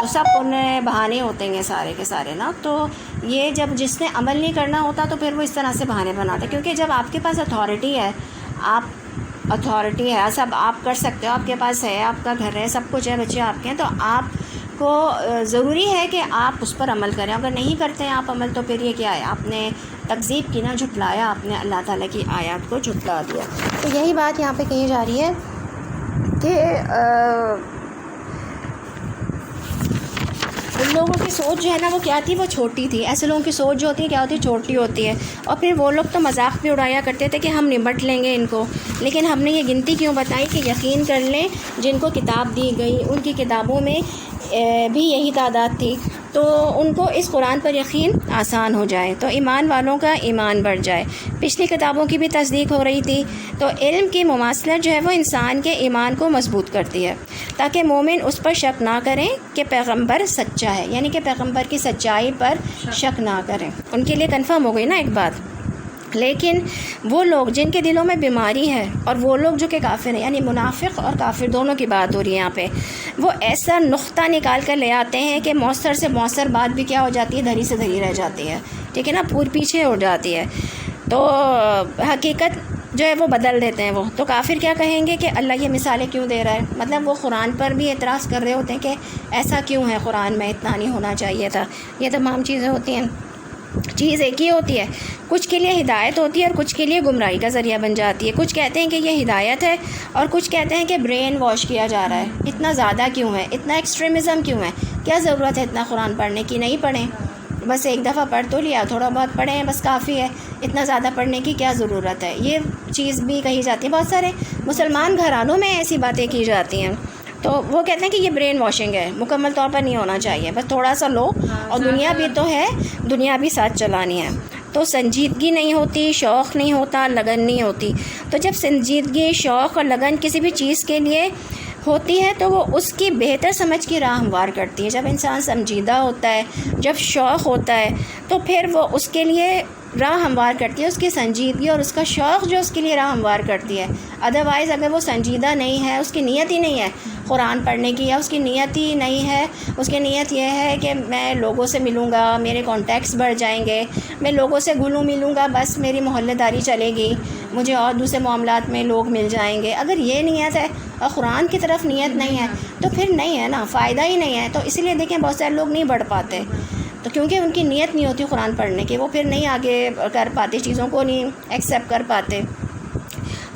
تو سب انہیں بہانے ہوتے ہیں سارے کے سارے نا. تو یہ جب جس نے عمل نہیں کرنا ہوتا تو پھر وہ اس طرح سے بہانے بناتا ہے. کیونکہ جب آپ کے پاس اتھارٹی ہے، اتھارٹی ہے، سب آپ کر سکتے ہو، آپ کے پاس ہے، آپ کا گھر ہے، سب کچھ ہے، بچے آپ کے ہیں، تو آپ کو ضروری ہے کہ آپ اس پر عمل کریں. اگر نہیں کرتے ہیں آپ عمل تو پھر یہ کیا ہے، آپ نے تکذیب کی نا، جھٹلایا، آپ نے اللہ تعالیٰ کی آیات کو جھٹلا دیا. تو یہی بات یہاں پہ کہی جا رہی ہے کہ ان لوگوں کی سوچ جو ہے نا وہ کیا تھی، وہ چھوٹی تھی. ایسے لوگوں کی سوچ جو ہوتی ہے کیا ہوتی ہے، چھوٹی ہوتی ہے. اور پھر وہ لوگ تو مذاق بھی اڑایا کرتے تھے کہ ہم نمٹ لیں گے ان کو. لیکن ہم نے یہ گنتی کیوں بتائی کہ یقین کر لیں جن کو کتاب دی گئی ان کی کتابوں میں بھی یہی تعداد تھی، تو ان کو اس قرآن پر یقین آسان ہو جائے، تو ایمان والوں کا ایمان بڑھ جائے. پچھلی کتابوں کی بھی تصدیق ہو رہی تھی. تو علم کی مماثلت جو ہے وہ انسان کے ایمان کو مضبوط کرتی ہے، تاکہ مومن اس پر شک نہ کریں کہ پیغمبر سچا ہے، یعنی کہ پیغمبر کی سچائی پر شک نہ کریں. ان کے لیے کنفرم ہو گئی نا ایک بات. لیکن وہ لوگ جن کے دلوں میں بیماری ہے، اور وہ لوگ جو کہ کافر ہیں، یعنی منافق اور کافر دونوں کی بات ہو رہی ہے یہاں پہ، وہ ایسا نقطہ نکال کر لے آتے ہیں کہ مؤثر سے مؤثر بات بھی کیا ہو جاتی ہے، دھری سے دھری رہ جاتی ہے. ٹھیک ہے نا، پور پیچھے ہو جاتی ہے. تو حقیقت جو ہے وہ بدل دیتے ہیں. وہ تو کافر کیا کہیں گے کہ اللہ یہ مثالیں کیوں دے رہا ہے، مطلب وہ قرآن پر بھی اعتراض کر رہے ہوتے ہیں کہ ایسا کیوں ہے قرآن میں، اتنا نہیں ہونا چاہیے تھا. یہ تمام چیزیں ہوتی ہیں. چیز ایک ہی ہوتی ہے، کچھ کے لیے ہدایت ہوتی ہے اور کچھ کے لیے گمراہی کا ذریعہ بن جاتی ہے. کچھ کہتے ہیں کہ یہ ہدایت ہے اور کچھ کہتے ہیں کہ برین واش کیا جا رہا ہے. اتنا زیادہ کیوں ہے، اتنا ایکسٹریمزم کیوں ہے، کیا ضرورت ہے اتنا قرآن پڑھنے کی؟ نہیں پڑھیں، بس ایک دفعہ پڑھ تو لیا، تھوڑا بہت پڑھیں بس کافی ہے، اتنا زیادہ پڑھنے کی کیا ضرورت ہے. یہ چیز بھی کہی جاتی ہے. بہت سارے مسلمان گھرانوں میں ایسی باتیں کی جاتی ہیں. تو وہ کہتے ہیں کہ یہ برین واشنگ ہے، مکمل طور پر نہیں ہونا چاہیے، بس تھوڑا سا لو، اور دنیا بھی تو ہے، دنیا بھی ساتھ چلانی ہے. تو سنجیدگی نہیں ہوتی، شوق نہیں ہوتا، لگن نہیں ہوتی. تو جب سنجیدگی، شوق اور لگن کسی بھی چیز کے لیے ہوتی ہے تو وہ اس کی بہتر سمجھ کی راہ ہموار کرتی ہے. جب انسان سنجیدہ ہوتا ہے، جب شوق ہوتا ہے، تو پھر وہ اس کے لیے راہ ہموار کرتی ہے، اس کی سنجیدگی اور اس کا شوق جو اس کے لیے راہ ہموار کرتی ہے. ادروائز اگر وہ سنجیدہ نہیں ہے، اس کی نیت ہی نہیں ہے قرآن پڑھنے کی، یا اس کی نیت ہی نہیں ہے، اس کی نیت یہ ہے کہ میں لوگوں سے ملوں گا، میرے کانٹیکٹس بڑھ جائیں گے، میں لوگوں سے گلوں ملوں گا، بس میری محلے داری چلے گی، مجھے اور دوسرے معاملات میں لوگ مل جائیں گے، اگر یہ نیت ہے اور قرآن کی طرف نیت نہیں ہے تو پھر نہیں ہے نا، فائدہ ہی نہیں ہے. تو اسی لیے دیکھیں بہت سارے لوگ نہیں بڑھ پاتے، تو کیونکہ ان کی نیت نہیں ہوتی قرآن پڑھنے کی، وہ پھر نہیں آگے کر پاتے، چیزوں کو نہیں ایکسیپٹ کر پاتے.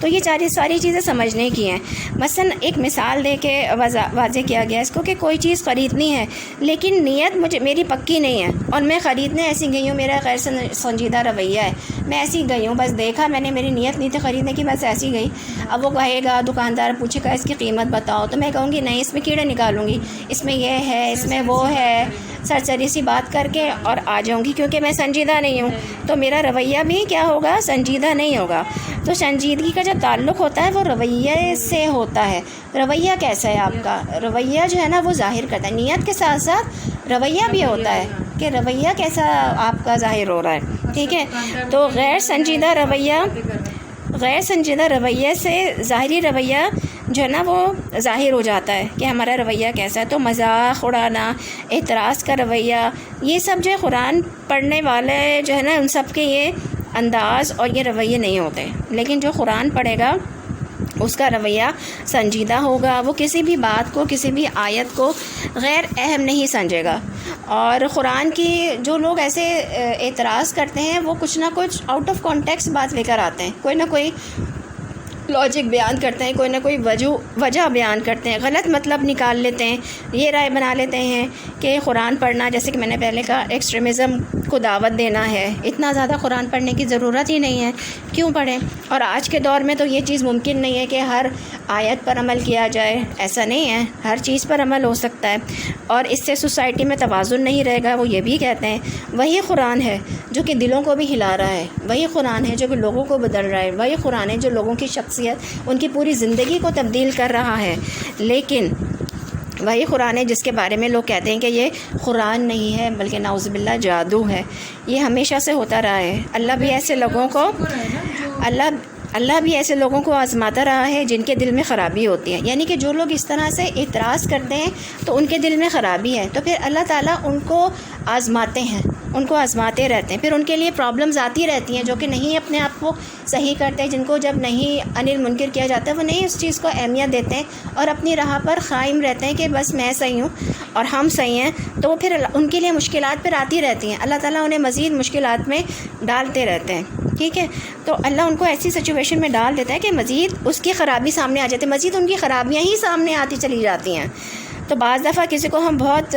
تو یہ ساری چیزیں سمجھنے کی ہیں. مثلا ایک مثال دے کے واضح کیا گیا اس کو کہ کوئی چیز خریدنی ہے لیکن نیت میری پکی نہیں ہے، اور میں خریدنے ایسی گئی ہوں، میرا غیر سنجیدہ رویہ ہے، میں ایسی گئی ہوں، بس دیکھا میں نے، میری نیت نہیں تھی خریدنے کی، بس ایسی گئی. اب وہ کہے گا، دکاندار پوچھے گا اس کی قیمت بتاؤ، تو میں کہوں گی نہیں، اس میں کیڑے نکالوں گی، اس میں یہ ہے، اس میں وہ ہے، سرسری سی بات کر کے اور آ جاؤں گی، کیونکہ میں سنجیدہ نہیں ہوں. تو میرا رویہ بھی کیا ہوگا، سنجیدہ نہیں ہوگا. تو سنجیدگی کا جو تعلق ہوتا ہے وہ رویے سے ہوتا ہے. رویہ کیسا ہے آپ کا، رویہ جو ہے نا وہ ظاہر کرتا ہے. نیت کے ساتھ ساتھ رویہ بھی ہوتا ہے کہ رویہ کیسا آپ کا ظاہر ہو رہا ہے. ٹھیک ہے، تو غیر سنجیدہ رویے سے ظاہری رویہ جو ہے نا وہ ظاہر ہو جاتا ہے کہ ہمارا رویہ کیسا ہے. تو مذاق اڑانا، اعتراض کا رویہ، یہ سب جو ہے قرآن پڑھنے والے جو ہے نا ان سب کے یہ انداز اور یہ رویے نہیں ہوتے. لیکن جو قرآن پڑھے گا اس کا رویہ سنجیدہ ہوگا، وہ کسی بھی بات کو، کسی بھی آیت کو غیر اہم نہیں سمجھے گا. اور قرآن کی جو لوگ ایسے اعتراض کرتے ہیں وہ کچھ نہ کچھ آؤٹ آف کانٹیکسٹ بات لے کر آتے ہیں، کوئی نہ کوئی لاجک بیان کرتے ہیں، کوئی نہ کوئی وجہ بیان کرتے ہیں، غلط مطلب نکال لیتے ہیں، یہ رائے بنا لیتے ہیں کہ قرآن پڑھنا، جیسے کہ میں نے پہلے کہا، ایکسٹریمزم کو دعوت دینا ہے. اتنا زیادہ قرآن پڑھنے کی ضرورت ہی نہیں ہے، کیوں پڑھیں؟ اور آج کے دور میں تو یہ چیز ممکن نہیں ہے کہ ہر آیت پر عمل کیا جائے، ایسا نہیں ہے، ہر چیز پر عمل ہو سکتا ہے، اور اس سے سوسائٹی میں توازن نہیں رہے گا. وہ یہ بھی کہتے ہیں وہی قرآن ہے جو کہ دلوں کو بھی ہلا رہا ہے، وہی قرآن ہے جو کہ لوگوں کو بدل رہا ہے، وہی قرآن ہے جو لوگوں کی شخصیت، ان کی پوری زندگی کو تبدیل کر رہا ہے. لیکن وہی قرآن ہے جس کے بارے میں لوگ کہتے ہیں کہ یہ قرآن نہیں ہے بلکہ نعوذ باللہ جادو ہے. یہ ہمیشہ سے ہوتا رہا ہے. اللہ بھی ایسے لوگوں کو اللہ بھی ایسے لوگوں کو آزماتا رہا ہے جن کے دل میں خرابی ہوتی ہے، یعنی کہ جو لوگ اس طرح سے اعتراض کرتے ہیں تو ان کے دل میں خرابی ہے، تو پھر اللہ تعالیٰ ان کو آزماتے ہیں، ان کو آزماتے رہتے ہیں، پھر ان کے لیے پرابلمز آتی رہتی ہیں، جو کہ نہیں اپنے آپ کو صحیح کرتے، جن کو جب نہیں انل منکر کیا جاتا ہے وہ نہیں اس چیز کو اہمیت دیتے ہیں اور اپنی راہ پر قائم رہتے ہیں کہ بس میں صحیح ہوں اور ہم صحیح ہیں، تو وہ پھر ان کے لیے مشکلات پھر آتی رہتی ہیں، اللہ تعالیٰ انہیں مزید مشکلات میں ڈالتے رہتے ہیں، ٹھیک ہے۔ تو اللہ ان کو ایسی سچویشن میں ڈال دیتا ہے کہ مزید اس کی خرابی سامنے آ جاتی ہے، مزید ان کی خرابیاں ہی سامنے آتی چلی جاتی ہیں۔ تو بعض دفعہ کسی کو ہم بہت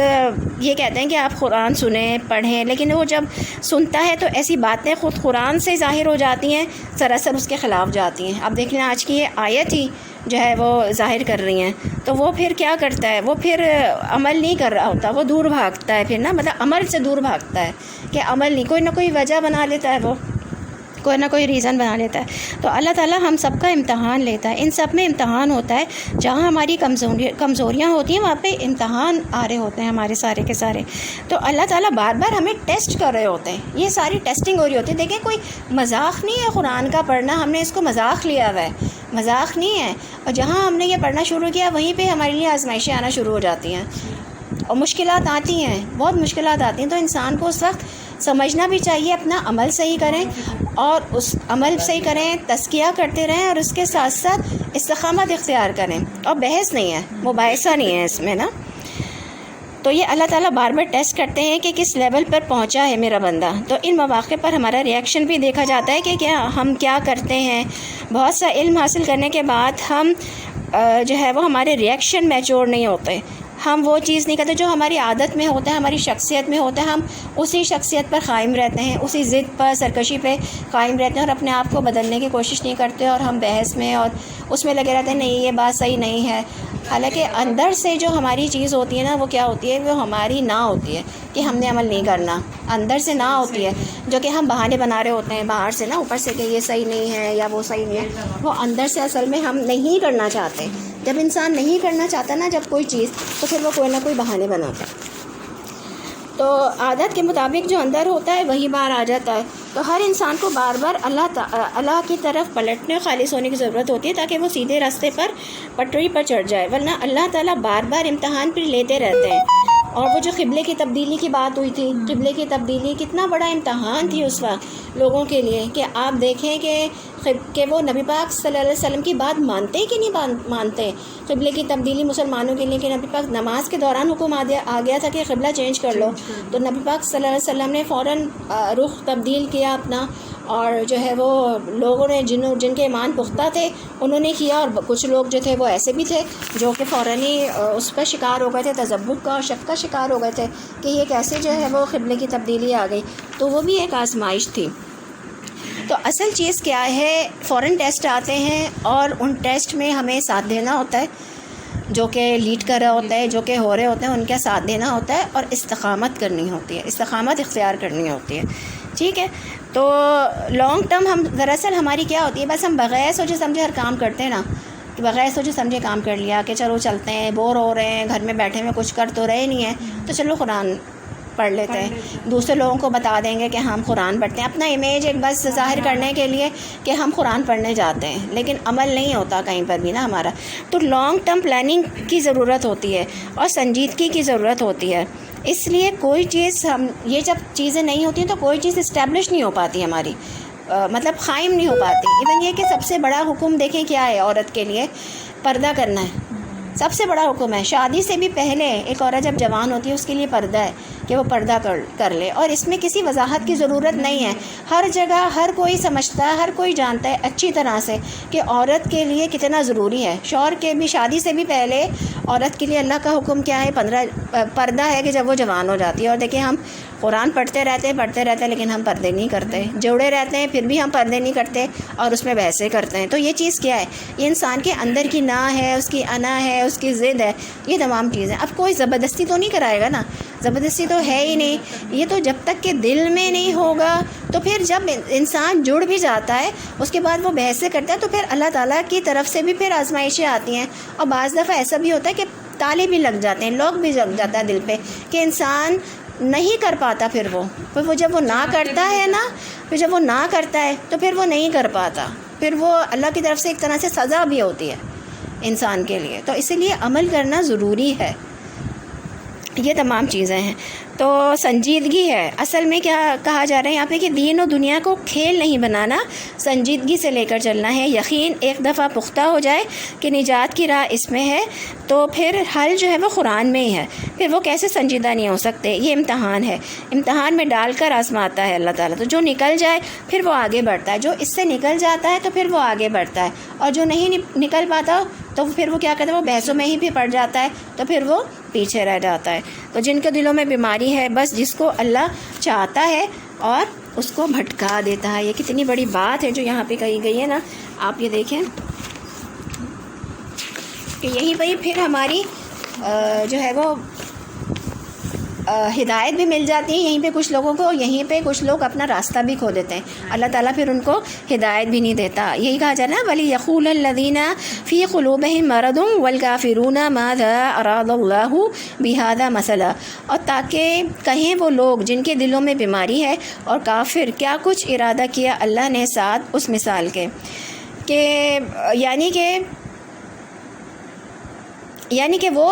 یہ کہتے ہیں کہ آپ قرآن سنیں پڑھیں، لیکن وہ جب سنتا ہے تو ایسی باتیں خود قرآن سے ظاہر ہو جاتی ہیں، سراسر اس کے خلاف جاتی ہیں۔ اب دیکھ لیں آج کی یہ آیت ہی جو ہے وہ ظاہر کر رہی ہیں، تو وہ پھر کیا کرتا ہے، وہ پھر عمل نہیں کر رہا ہوتا، وہ دور بھاگتا ہے، پھر نا مطلب عمل سے دور بھاگتا ہے کہ عمل نہیں، کوئی نہ کوئی وجہ بنا لیتا ہے، وہ کوئی نہ کوئی ریزن بنا لیتا ہے۔ تو اللہ تعالیٰ ہم سب کا امتحان لیتا ہے، ان سب میں امتحان ہوتا ہے، جہاں ہماری کمزوریاں ہوتی ہیں وہاں پہ امتحان آ رہے ہوتے ہیں ہمارے سارے کے سارے۔ تو اللہ تعالیٰ بار بار ہمیں ٹیسٹ کر رہے ہوتے ہیں، یہ ساری ٹیسٹنگ ہو رہی ہوتی ہے۔ دیکھیں کوئی مذاق نہیں ہے قرآن کا پڑھنا، ہم نے اس کو مذاق لیا ہوا ہے، مذاق نہیں ہے، اور جہاں ہم نے یہ پڑھنا شروع کیا وہیں پہ ہمارے لیے آزمائشیں آنا شروع ہو جاتی ہیں اور مشکلات آتی ہیں، بہت مشکلات آتی ہیں۔ تو انسان کو اس وقت سمجھنا بھی چاہیے، اپنا عمل صحیح کریں اور اس عمل صحیح کریں، تزکیہ کرتے رہیں اور اس کے ساتھ ساتھ استقامت اختیار کریں، اور بحث نہیں ہے، مباحثہ نہیں ہے اس میں نا۔ تو یہ اللہ تعالیٰ بار بار ٹیسٹ کرتے ہیں کہ کس لیول پر پہنچا ہے میرا بندہ، تو ان مواقع پر ہمارا ریئیکشن بھی دیکھا جاتا ہے کہ ہم کیا کرتے ہیں۔ بہت سا علم حاصل کرنے کے بعد ہم جو ہے وہ ہمارے ریئیکشن میچور نہیں ہوتے، ہم وہ چیز نہیں کرتے جو ہماری عادت میں ہوتا ہے، ہماری شخصیت میں ہوتا ہے، ہم اسی شخصیت پر قائم رہتے ہیں، اسی ضد پر سرکشی پہ قائم رہتے ہیں اور اپنے آپ کو بدلنے کی کوشش نہیں کرتے، اور ہم بحث میں اور اس میں لگے رہتے ہیں، نہیں یہ بات صحیح نہیں ہے۔ حالانکہ اندر سے جو ہماری چیز ہوتی ہے نا وہ کیا ہوتی ہے، وہ ہماری نہ ہوتی ہے کہ ہم نے عمل نہیں کرنا، اندر سے نہ ہوتی ہے، جو کہ ہم بہانے بنا رہے ہوتے ہیں باہر سے نا، اوپر سے کہ یہ صحیح نہیں ہے یا وہ صحیح نہیں ہے، وہ اندر سے اصل میں ہم نہیں کرنا چاہتے۔ جب انسان نہیں کرنا چاہتا نا جب کوئی چیز، تو پھر وہ کوئی نہ کوئی بہانے بناتا ہے، تو عادت کے مطابق جو اندر ہوتا ہے وہی باہر آ جاتا ہے۔ تو ہر انسان کو بار بار اللہ کی طرف پلٹنے، خالص ہونے کی ضرورت ہوتی ہے تاکہ وہ سیدھے راستے پر، پٹری پر چڑھ جائے، ورنہ اللہ تعالیٰ بار بار امتحان پھر لیتے رہتے ہیں۔ اور وہ جو قبلے کی تبدیلی کی بات ہوئی تھی، قبلے کی تبدیلی کتنا بڑا امتحان تھی اس وقت لوگوں کے لیے، کہ آپ دیکھیں کہ وہ نبی پاک صلی اللہ علیہ وسلم کی بات مانتے کہ نہیں مانتے۔ قبلے کی تبدیلی مسلمانوں کے لیے کہ نبی پاک نماز کے دوران حکم آ گیا تھا کہ قبلہ چینج کر لو، تو نبی پاک صلی اللہ علیہ وسلم نے فوراً رخ تبدیل کیا اپنا، اور جو ہے وہ لوگوں نے جن کے ایمان پختہ تھے انہوں نے کیا، اور کچھ لوگ جو تھے وہ ایسے بھی تھے جو کہ فوراً ہی اس کا شکار ہو گئے تھے، تذبذب کا اور شک کا شکار ہو گئے تھے کہ یہ کیسے جو ہے وہ قبلے کی تبدیلی آ گئی۔ تو وہ بھی ایک آزمائش تھی۔ تو اصل چیز کیا ہے، فوراً ٹیسٹ آتے ہیں اور ان ٹیسٹ میں ہمیں ساتھ دینا ہوتا ہے، جو کہ لیڈ کر رہا ہوتا ہے، جو کہ ہو رہے ہوتے ہیں، ان کا ساتھ دینا ہوتا ہے اور استقامت کرنی ہوتی ہے، استقامت اختیار کرنی ہوتی ہے، ٹھیک ہے۔ تو لانگ ٹرم ہم دراصل ہماری کیا ہوتی ہے، بس ہم بغیر سوچے سمجھے ہر کام کرتے ہیں نا، کہ بغیر سوچے سمجھے کام کر لیا کہ چلو چلتے ہیں، بور ہو رہے ہیں، گھر میں بیٹھے ہوئے کچھ کر تو رہے نہیں ہیں، تو چلو قرآن پڑھ لیتے ہیں، دوسرے لوگوں کو بتا دیں گے کہ ہم قرآن پڑھتے ہیں، اپنا امیج ایک بس ظاہر کرنے کے لیے کہ ہم قرآن پڑھنے جاتے ہیں، لیکن عمل نہیں ہوتا کہیں پر بھی نا ہمارا۔ تو لانگ ٹرم پلاننگ کی ضرورت ہوتی ہے اور سنجیدگی کی ضرورت ہوتی ہے، اس لیے کوئی چیز یہ جب چیزیں نہیں ہوتی ہیں تو کوئی چیز اسٹیبلش نہیں ہو پاتی ہماری، مطلب قائم نہیں ہو پاتی۔ ایون یہ کہ سب سے بڑا حکم دیکھیں کیا ہے عورت کے لیے، پردہ کرنا ہے، سب سے بڑا حکم ہے۔ شادی سے بھی پہلے ایک عورت جب جوان ہوتی ہے اس کے لیے پردہ ہے کہ وہ پردہ کر لے، اور اس میں کسی وضاحت کی ضرورت نہیں ہے، ہر جگہ ہر کوئی سمجھتا ہے، ہر کوئی جانتا ہے اچھی طرح سے کہ عورت کے لیے کتنا ضروری ہے۔ شوہر کے بھی شادی سے بھی پہلے عورت کے لیے اللہ کا حکم کیا ہے، پردہ ہے کہ جب وہ جوان ہو جاتی ہے۔ اور دیکھیں ہم قرآن پڑھتے رہتے ہیں لیکن ہم پردے نہیں کرتے، جوڑے رہتے ہیں پھر بھی ہم پردے نہیں کرتے اور اس میں بحثیں کرتے ہیں۔ تو یہ چیز کیا ہے، یہ انسان کے اندر کی نا ہے، اس کی انا ہے، اس کی ضد ہے، یہ تمام چیزیں۔ اب کوئی زبردستی تو نہیں کرائے گا نا، زبردستی تو ہے ہی نہیں، یہ تو جب تک کہ دل میں نہیں ہوگا۔ تو پھر جب انسان جڑ بھی جاتا ہے اس کے بعد وہ بحثیں کرتا ہے، تو پھر اللہ تعالیٰ کی طرف سے بھی پھر آزمائشیں آتی ہیں، اور بعض دفعہ ایسا بھی ہوتا ہے کہ تالے بھی لگ جاتے ہیں، لوگ بھی لگ جاتا ہے دل پہ کہ انسان نہیں کر پاتا، پھر وہ جب وہ نہ کرتا ہے نا، پھر جب وہ نہ کرتا ہے تو پھر وہ نہیں کر پاتا، پھر وہ اللہ کی طرف سے ایک طرح سے سزا بھی ہوتی ہے انسان کے لیے. تو اسی لیے عمل کرنا ضروری ہے. یہ تمام چیزیں ہیں. تو سنجیدگی ہے. اصل میں کیا کہا جا رہا ہے یہاں پہ کہ دین و دنیا کو کھیل نہیں بنانا، سنجیدگی سے لے کر چلنا ہے. یقین ایک دفعہ پختہ ہو جائے کہ نجات کی راہ اس میں ہے تو پھر حل جو ہے وہ قرآن میں ہی ہے. پھر وہ کیسے سنجیدہ نہیں ہو سکتے؟ یہ امتحان ہے، امتحان میں ڈال کر آزماتا ہے اللہ تعالیٰ. تو جو نکل جائے پھر وہ آگے بڑھتا ہے، جو اس سے نکل جاتا ہے تو پھر وہ آگے بڑھتا ہے، اور جو نہیں نکل پاتا تو پھر وہ کیا کرتا ہے، وہ بحثوں میں ہی بھی پڑ جاتا ہے تو پھر وہ پیچھے رہ جاتا ہے. تو جن کے دلوں میں بیماری ہے، بس جس کو اللہ چاہتا ہے اور اس کو بھٹکا دیتا ہے. یہ کتنی بڑی بات ہے جو یہاں پہ کہی گئی ہے نا. آپ یہ دیکھیں کہ یہیں پہ ہی پھر ہماری جو ہے وہ ہدایت بھی مل جاتی ہے. یہیں پہ کچھ لوگوں کو، یہیں پہ کچھ لوگ اپنا راستہ بھی کھو دیتے ہیں. اللہ تعالیٰ پھر ان کو ہدایت بھی نہیں دیتا. یہی کہا جا رہا ہے وَلِيَقُولَ الَّذِينَ فِي قُلُوبِهِم مَرَضٌ وَالْكَافِرُونَ مَاذَا أَرَادَ اللَّهُ بِهَذَا مَثَلًا. اور تاکہ کہیں وہ لوگ جن کے دلوں میں بیماری ہے اور کافر کیا کچھ ارادہ کیا اللہ نے ساتھ اس مثال کے، کہ یعنی کہ وہ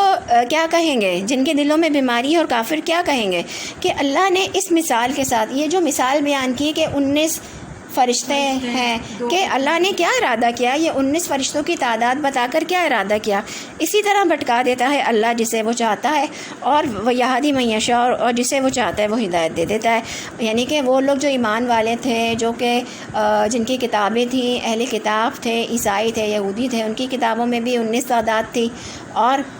کیا کہیں گے جن کے دلوں میں بیماری ہے اور کافر کیا کہیں گے کہ اللہ نے اس مثال کے ساتھ، یہ جو مثال بیان کی کہ 19 فرشتے ہیں، کہ اللہ نے کیا ارادہ کیا، یہ 19 فرشتوں کی تعداد بتا کر کیا ارادہ کیا. اسی طرح بھٹکا دیتا ہے اللہ جسے وہ چاہتا ہے، اور وہ یہادی من یشاء، اور جسے وہ چاہتا ہے وہ ہدایت دے دیتا ہے. یعنی کہ وہ لوگ جو ایمان والے تھے، جو کہ جن کی کتابیں تھیں، اہل کتاب تھے، عیسائی تھے، یہودی تھے، ان کی کتابوں میں بھی 19 تعداد تھی، اور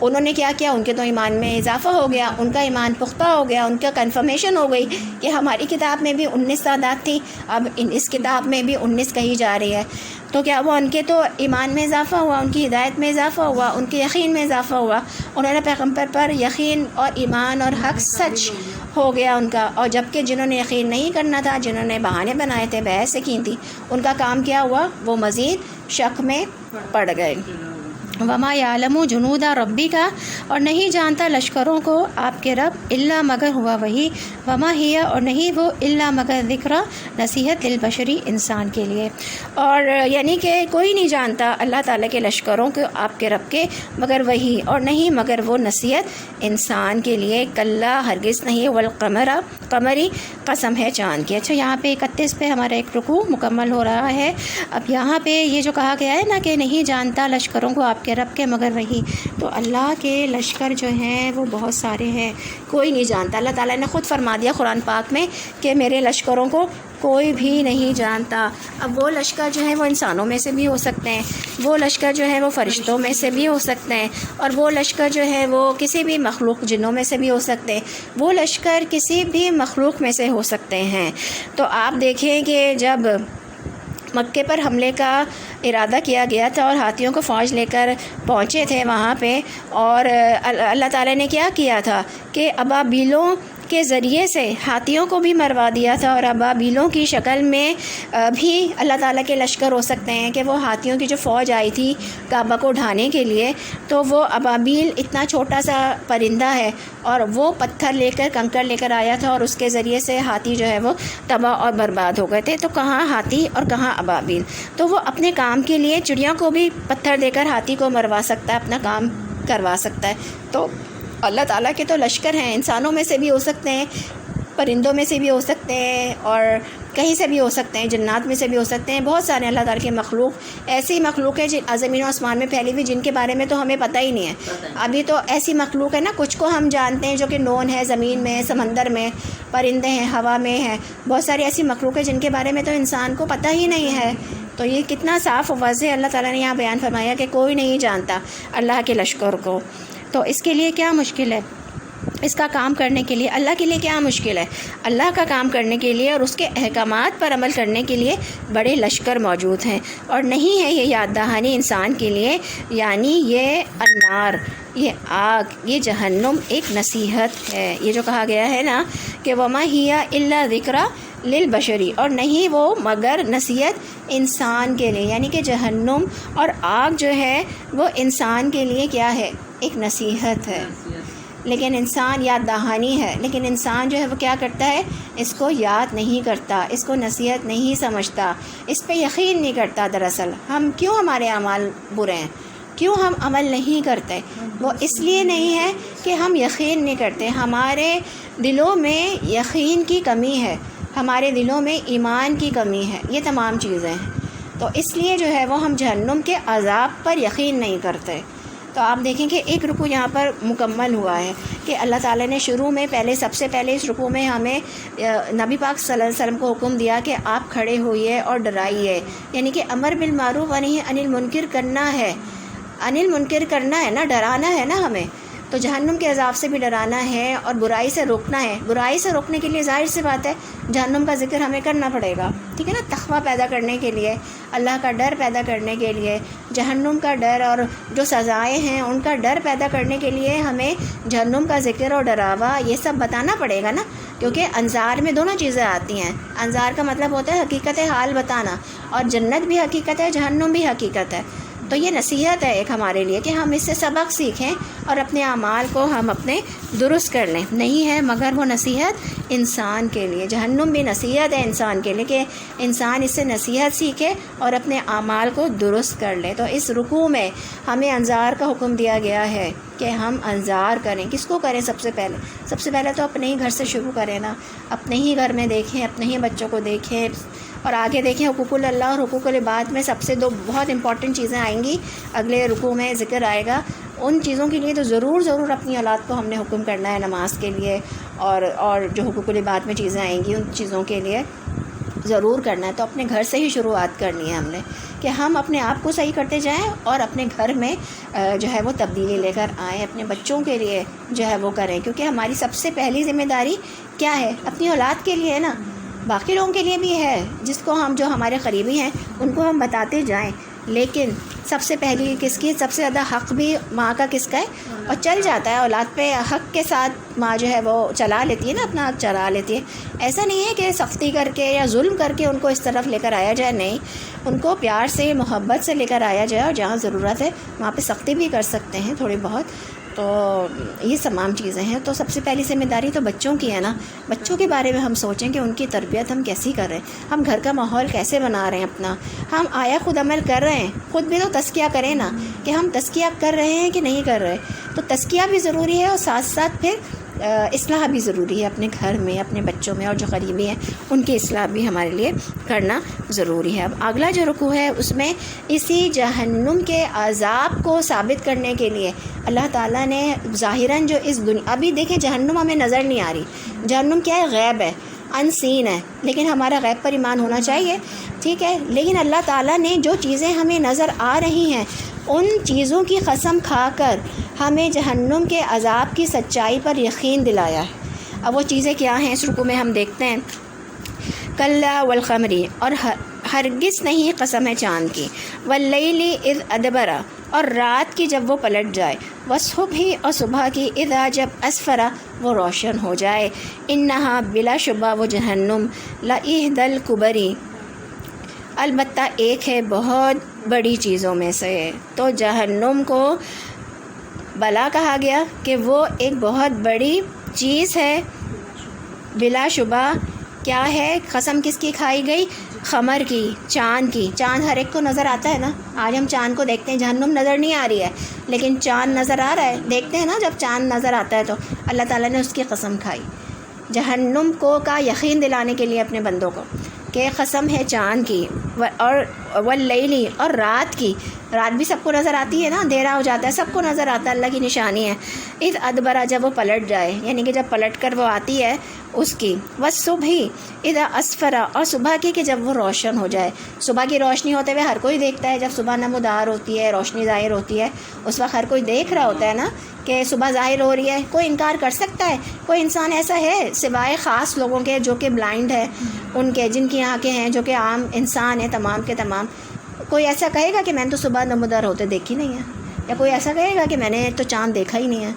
انہوں نے کیا کیا، ان کے تو ایمان میں اضافہ ہو گیا، ان کا ایمان پختہ ہو گیا، ان کا کنفرمیشن ہو گئی کہ ہماری کتاب میں بھی 19 تعداد تھی، اب اس کتاب میں بھی 19 کہی جا رہی ہے. تو کیا وہ ان کے تو ایمان میں اضافہ ہوا، ان کی ہدایت میں اضافہ ہوا، ان کے یقین میں اضافہ ہوا. انہوں نے پیغمبر پر یقین اور ایمان اور حق سچ ہو گیا ان کا. اور جبکہ جنہوں نے یقین نہیں کرنا تھا، جنہوں نے بہانے بنائے تھے، بحثیں کی تھی، ان کا کام کیا ہوا، وہ مزید شک میں پڑ گئے. وما یعلم جنود ربی کا، اور نہیں جانتا لشکروں کو آپ کے رب، الا مگر ہوا وہی، وما ہی، اور نہیں وہ، الا مگر ذکر، نصیحت للبشری، انسان کے لیے. اور یعنی کہ کوئی نہیں جانتا اللہ تعالیٰ کے لشکروں کو آپ کے رب کے مگر وہی، اور نہیں مگر وہ نصیحت انسان کے لیے. کلا ہرگز نہیں، والقمر، قمری قسم ہے چاند کی. اچھا یہاں پہ 31 پہ ہمارا ایک رکوع مکمل ہو رہا ہے. اب یہاں پہ یہ جو کہا گیا ہے نا کہ نہیں جانتا لشکروں کو آپ کے رب کے مگر وہی، تو اللہ کے لشکر جو ہیں وہ بہت سارے ہیں، کوئی نہیں جانتا. اللہ تعالیٰ نے خود فرما دیا قرآن پاک میں کہ میرے لشکروں کو کوئی بھی نہیں جانتا. اب وہ لشکر جو ہیں وہ انسانوں میں سے بھی ہو سکتے ہیں، وہ لشکر جو ہے وہ فرشتوں میں سے بھی ہو سکتے ہیں، اور وہ لشکر جو ہے وہ کسی بھی مخلوق جنوں میں سے بھی ہو سکتے ہیں، وہ لشکر کسی بھی مخلوق میں سے ہو سکتے ہیں. تو آپ دیکھیں کہ جب مکے پر حملے کا ارادہ کیا گیا تھا اور ہاتھیوں کو فوج لے کر پہنچے تھے وہاں پہ، اور اللہ تعالیٰ نے کیا کیا تھا کہ ابابیلوں کے ذریعے سے ہاتھیوں کو بھی مروا دیا تھا. اور ابابیلوں کی شکل میں بھی اللہ تعالیٰ کے لشکر ہو سکتے ہیں کہ وہ ہاتھیوں کی جو فوج آئی تھی کعبہ کو ڈھانے کے لیے، تو وہ ابابیل اتنا چھوٹا سا پرندہ ہے، اور وہ پتھر لے کر، کنکر لے کر آیا تھا، اور اس کے ذریعے سے ہاتھی جو ہے وہ تباہ اور برباد ہو گئے تھے. تو کہاں ہاتھی اور کہاں ابابیل؟ تو وہ اپنے کام کے لیے چڑیوں کو بھی پتھر دے کر ہاتھی کو مروا سکتا ہے، اپنا کام کروا سکتا ہے. تو اللہ تعالیٰ کے تو لشکر ہیں، انسانوں میں سے بھی ہو سکتے ہیں، پرندوں میں سے بھی ہو سکتے ہیں، اور کہیں سے بھی ہو سکتے ہیں، جنات میں سے بھی ہو سکتے ہیں. بہت سارے اللہ تعالیٰ کے مخلوق، ایسی مخلوق ہے زمین و آسمان میں پھیلی ہوئی جن کے بارے میں تو ہمیں پتہ ہی نہیں ہے. ابھی تو ایسی مخلوق ہے نا، کچھ کو ہم جانتے ہیں جو کہ نون ہے، زمین میں، سمندر میں، پرندے ہیں، ہوا میں ہیں. بہت ساری ایسی مخلوق ہے جن کے بارے میں تو انسان کو پتہ ہی نہیں ہے. تو یہ کتنا صاف و واضح اللہ تعالیٰ نے یہاں بیان فرمایا کہ کوئی نہیں جانتا اللہ کے لشکر کو. تو اس کے لیے کیا مشکل ہے، اس کا کام کرنے کے لیے اللہ کے لیے کیا مشکل ہے؟ اللہ کا کام کرنے کے لیے اور اس کے احکامات پر عمل کرنے کے لیے بڑے لشکر موجود ہیں. اور نہیں ہے یہ یاد دہانی انسان کے لیے، یعنی یہ النار، یہ آگ، یہ جہنم ایک نصیحت ہے. یہ جو کہا گیا ہے نا کہ وما ہی الا ذکر للبشری، اور نہیں وہ مگر نصیحت انسان کے لیے. یعنی کہ جہنم اور آگ جو ہے وہ انسان کے لیے کیا ہے، ایک نصیحت ہے. لیکن انسان یاد دہانی ہے، لیکن انسان جو ہے وہ کیا کرتا ہے، اس کو یاد نہیں کرتا، اس کو نصیحت نہیں سمجھتا، اس پہ یقین نہیں کرتا۔ دراصل ہم کیوں ہمارے اعمال برے ہیں، کیوں ہم عمل نہیں کرتے؟ وہ اس لیے نہیں ہے کہ ہم یقین نہیں کرتے، ہمارے دلوں میں یقین کی کمی ہے، ہمارے دلوں میں ایمان کی کمی ہے، یہ تمام چیزیں ہیں۔ تو اس لیے جو ہے وہ ہم جہنم کے عذاب پر یقین نہیں کرتے۔ تو آپ دیکھیں کہ ایک رکوع یہاں پر مکمل ہوا ہے کہ اللہ تعالیٰ نے شروع میں سب سے پہلے اس رکوع میں ہمیں نبی پاک صلی اللہ علیہ وسلم کو حکم دیا کہ آپ کھڑے ہوئیے اور ڈرائیے، یعنی کہ امر بالمعروف و نہی عن المنکر کرنا ہے، عن المنکر کرنا ہے نا، ڈرانا ہے نا ہمیں۔ تو جہنم کے عذاب سے بھی ڈرانا ہے اور برائی سے روکنا ہے۔ برائی سے روکنے کے لیے ظاہر سی بات ہے جہنم کا ذکر ہمیں کرنا پڑے گا، ٹھیک ہے نا، تقویٰ پیدا کرنے کے لیے، اللہ کا ڈر پیدا کرنے کے لیے، جہنم کا ڈر اور جو سزائیں ہیں ان کا ڈر پیدا کرنے کے لیے ہمیں جہنم کا ذکر اور ڈراوا یہ سب بتانا پڑے گا نا، کیونکہ انظار میں دونوں چیزیں آتی ہیں۔ انظار کا مطلب ہوتا ہے حقیقت حال بتانا، اور جنت بھی حقیقت ہے، جہنم بھی حقیقت ہے۔ تو یہ نصیحت ہے ایک ہمارے لیے کہ ہم اس سے سبق سیکھیں اور اپنے اعمال کو ہم اپنے درست کر لیں۔ نہیں ہے مگر وہ نصیحت انسان کے لیے، جہنم بھی نصیحت ہے انسان کے لیے کہ انسان اس سے نصیحت سیکھے اور اپنے اعمال کو درست کر لے۔ تو اس رکوع میں ہمیں انظار کا حکم دیا گیا ہے کہ ہم انظار کریں۔ کس کو کریں؟ سب سے پہلے تو اپنے ہی گھر سے شروع کریں نا، اپنے ہی گھر میں دیکھیں، اپنے ہی بچوں کو دیکھیں، اور آگے دیکھیں حقوق اللہ اور حقوق العباد میں سب سے دو بہت امپورٹنٹ چیزیں آئیں گی، اگلے رکوع میں ذکر آئے گا۔ ان چیزوں کے لیے تو ضرور اپنی اولاد کو ہم نے حکم کرنا ہے، نماز کے لیے اور جو حقوق العباد میں چیزیں آئیں گی ان چیزوں کے لیے ضرور کرنا ہے۔ تو اپنے گھر سے ہی شروعات کرنی ہے ہم نے کہ ہم اپنے آپ کو صحیح کرتے جائیں اور اپنے گھر میں جو ہے وہ تبدیلی لے کر آئیں، اپنے بچوں کے لیے جو ہے وہ کریں، کیونکہ ہماری سب سے پہلی ذمہ داری کیا ہے؟ اپنی اولاد کے لیے ہے نا، باقی لوگوں کے لیے بھی ہے، جس کو ہم جو ہمارے قریبی ہیں ان کو ہم بتاتے جائیں، لیکن سب سے پہلی کس کی، سب سے زیادہ حق بھی ماں کا کس کا ہے؟ اور چل جاتا ہے اولاد پہ، حق کے ساتھ ماں جو ہے وہ چلا لیتی ہے نا، اپنا حق چلا لیتی ہے۔ ایسا نہیں ہے کہ سختی کر کے یا ظلم کر کے ان کو اس طرف لے کر آیا جائے، نہیں، ان کو پیار سے محبت سے لے کر آیا جائے، اور جہاں ضرورت ہے وہاں پہ سختی بھی کر سکتے ہیں تھوڑی بہت۔ تو یہ تمام چیزیں ہیں۔ تو سب سے پہلی ذمہ داری تو بچوں کی ہے نا، بچوں کے بارے میں ہم سوچیں کہ ان کی تربیت ہم کیسی کر رہے ہیں، ہم گھر کا ماحول کیسے بنا رہے ہیں اپنا، ہم آیا خود عمل کر رہے ہیں، خود بھی تو تزکیہ کریں نا کہ ہم تزکیہ کر رہے ہیں کہ نہیں کر رہے۔ تو تزکیہ بھی ضروری ہے اور ساتھ ساتھ پھر اصلاح بھی ضروری ہے اپنے گھر میں، اپنے بچوں میں، اور جو قریبی ہیں ان کی اصلاح بھی ہمارے لیے کرنا ضروری ہے۔ اب اگلا جو رکوع ہے اس میں اسی جہنم کے عذاب کو ثابت کرنے کے لیے اللہ تعالیٰ نے ظاہراً جو اس دنیا، ابھی دیکھیں جہنم ہمیں نظر نہیں آ رہی، جہنم کیا ہے؟ غیب ہے، ان سین ہے، لیکن ہمارا غیب پر ایمان ہونا چاہیے، ٹھیک ہے۔ لیکن اللہ تعالیٰ نے جو چیزیں ہمیں نظر آ رہی ہیں ان چیزوں کی قسم کھا کر ہمیں جہنم کے عذاب کی سچائی پر یقین دلایا ہے۔ اب وہ چیزیں کیا ہیں اس رکوع میں ہم دیکھتے ہیں۔ کلا والقمری، اور ہرگز نہیں قسم ہے چاند کی، واللیل اذ ادبرا، اور رات کی جب وہ پلٹ جائے، والصبح، اور صبح کی، اذا جب اسفرا وہ روشن ہو جائے، انہا بلا شبہ وہ جہنم، لإحدی الکبری البتہ ایک ہے بہت بڑی چیزوں میں سے۔ تو جہنم کو بلا کہا گیا کہ وہ ایک بہت بڑی چیز ہے، بلا شبہ کیا ہے؟ قسم کس کی کھائی گئی؟ قمر کی، چاند کی۔ چاند ہر ایک کو نظر آتا ہے نا، آج ہم چاند کو دیکھتے ہیں، جہنم نظر نہیں آ رہی ہے لیکن چاند نظر آ رہا ہے، دیکھتے ہیں نا جب چاند نظر آتا ہے تو اللہ تعالیٰ نے اس کی قسم کھائی جہنم کو کا یقین دلانے کے لیے اپنے بندوں کو کہ قسم ہے چاند کی، اور واللیلی، اور رات کی۔ رات بھی سب کو نظر آتی ہے نا، اندھیرا ہو جاتا ہے، سب کو نظر آتا ہے، اللہ کی نشانی ہے۔ اذ ادبرا جب وہ پلٹ جائے، یعنی کہ جب پلٹ کر وہ آتی ہے اس کی، والصبح اذا اسفرا، اور صبح کی کہ جب وہ روشن ہو جائے۔ صبح کی روشنی ہوتے ہوئے ہر کوئی دیکھتا ہے، جب صبح نمودار ہوتی ہے، روشنی ظاہر ہوتی ہے، اس وقت ہر کوئی دیکھ رہا ہوتا ہے نا کہ صبح ظاہر ہو رہی ہے۔ کوئی انکار کر سکتا ہے؟ کوئی انسان ایسا ہے سوائے خاص لوگوں کے جو کہ بلائنڈ ہے، ان کے جن کی آنکھیں ہیں، جو کہ عام انسان ہیں تمام کے تمام، کوئی ایسا کہے گا کہ میں نے تو صبح نمودار ہوتے دیکھی نہیں ہے؟ یا کوئی ایسا کہے گا کہ میں نے تو چاند دیکھا ہی نہیں ہے؟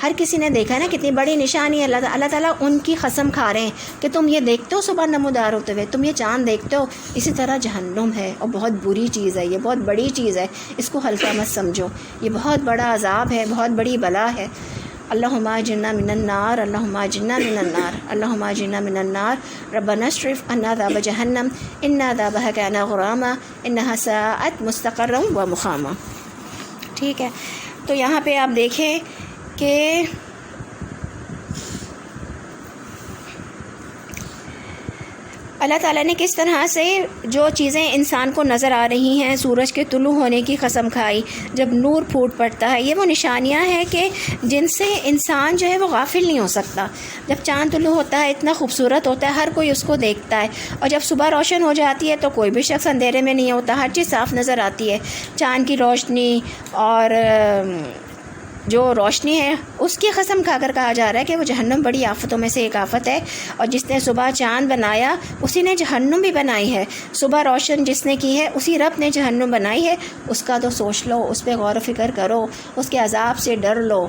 ہر کسی نے دیکھا ہے نا، کتنی بڑی نشانی ہے۔ اللہ تعالیٰ ان کی قسم کھا رہے ہیں کہ تم یہ دیکھتے ہو صبح نمودار ہوتے ہوئے، تم یہ چاند دیکھتے ہو، اسی طرح جہنم ہے، اور بہت بری چیز ہے، یہ بہت بڑی چیز ہے، اس کو ہلکا مت سمجھو، یہ بہت بڑا عذاب ہے، بہت بڑی بلا ہے۔ اللہم اجرنا من النار، اللہم اجرنا من النار، اللہم اجرنا من النار، ربنا اصرف عنا عذاب جہنم ان عذابها کان غراما انها ساءت مستقرا ومقاما۔ ٹھیک ہے، تو یہاں پہ آپ دیکھیں کہ اللہ تعالیٰ نے کس طرح سے جو چیزیں انسان کو نظر آ رہی ہیں، سورج کے طلوع ہونے کی قسم کھائی، جب نور پھوٹ پڑتا ہے، یہ وہ نشانیاں ہیں کہ جن سے انسان جو ہے وہ غافل نہیں ہو سکتا۔ جب چاند طلوع ہوتا ہے اتنا خوبصورت ہوتا ہے، ہر کوئی اس کو دیکھتا ہے، اور جب صبح روشن ہو جاتی ہے تو کوئی بھی شخص اندھیرے میں نہیں ہوتا، ہر چیز صاف نظر آتی ہے۔ چاند کی روشنی اور جو روشنی ہے اس کی قسم کھا کر کہا جا رہا ہے کہ وہ جہنم بڑی آفتوں میں سے ایک آفت ہے، اور جس نے صبح چاند بنایا اسی نے جہنم بھی بنائی ہے۔ صبح روشن جس نے کی ہے اسی رب نے جہنم بنائی ہے، اس کا تو سوچ لو، اس پہ غور و فکر کرو، اس کے عذاب سے ڈر لو۔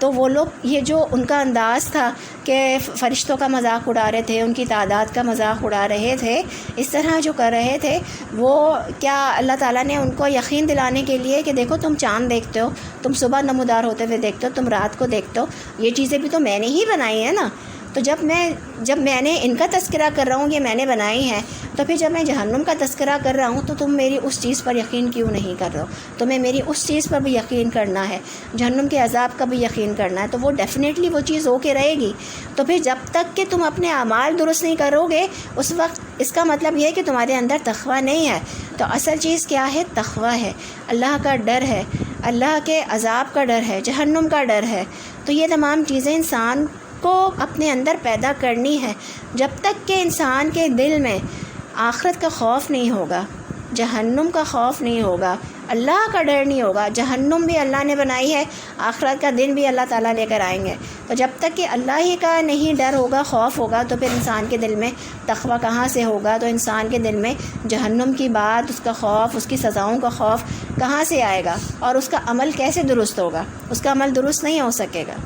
تو وہ لوگ یہ جو ان کا انداز تھا کہ فرشتوں کا مذاق اڑا رہے تھے، ان کی تعداد کا مذاق اڑا رہے تھے، اس طرح جو کر رہے تھے، وہ کیا اللہ تعالیٰ نے ان کو یقین دلانے کے لیے کہ دیکھو تم چاند دیکھتے ہو، تم صبح نمودار ہوتے ہوئے دیکھتے ہو، تم رات کو دیکھتے ہو، یہ چیزیں بھی تو میں نے ہی بنائی ہیں نا۔ تو جب میں نے ان کا تذکرہ کر رہا ہوں، یہ میں نے بنائی ہے، تو پھر جب میں جہنم کا تذکرہ کر رہا ہوں تو تم میری اس چیز پر یقین کیوں نہیں کر رہے ہو؟ تمہیں میری اس چیز پر بھی یقین کرنا ہے، جہنم کے عذاب کا بھی یقین کرنا ہے، تو وہ ڈیفینیٹلی وہ چیز ہو کے رہے گی۔ تو پھر جب تک کہ تم اپنے اعمال درست نہیں کرو گے، اس وقت اس کا مطلب یہ ہے کہ تمہارے اندر تقویٰ نہیں ہے۔ تو اصل چیز کیا ہے؟ تقویٰ ہے، اللہ کا ڈر ہے، اللہ کے عذاب کا ڈر ہے، جہنم کا ڈر ہے۔ تو یہ تمام چیزیں انسان کو اپنے اندر پیدا کرنی ہے۔ جب تک کہ انسان کے دل میں آخرت کا خوف نہیں ہوگا، جہنم کا خوف نہیں ہوگا، اللہ کا ڈر نہیں ہوگا، جہنم بھی اللہ نے بنائی ہے، آخرت کا دن بھی اللہ تعالیٰ لے کر آئیں گے، تو جب تک کہ اللہ ہی کا نہیں ڈر ہوگا، خوف ہوگا، تو پھر انسان کے دل میں تقویٰ کہاں سے ہوگا؟ تو انسان کے دل میں جہنم کی بات، اس کا خوف، اس کی سزاؤں کا خوف کہاں سے آئے گا؟ اور اس کا عمل کیسے درست ہوگا؟ اس کا عمل درست نہیں ہو سکے گا۔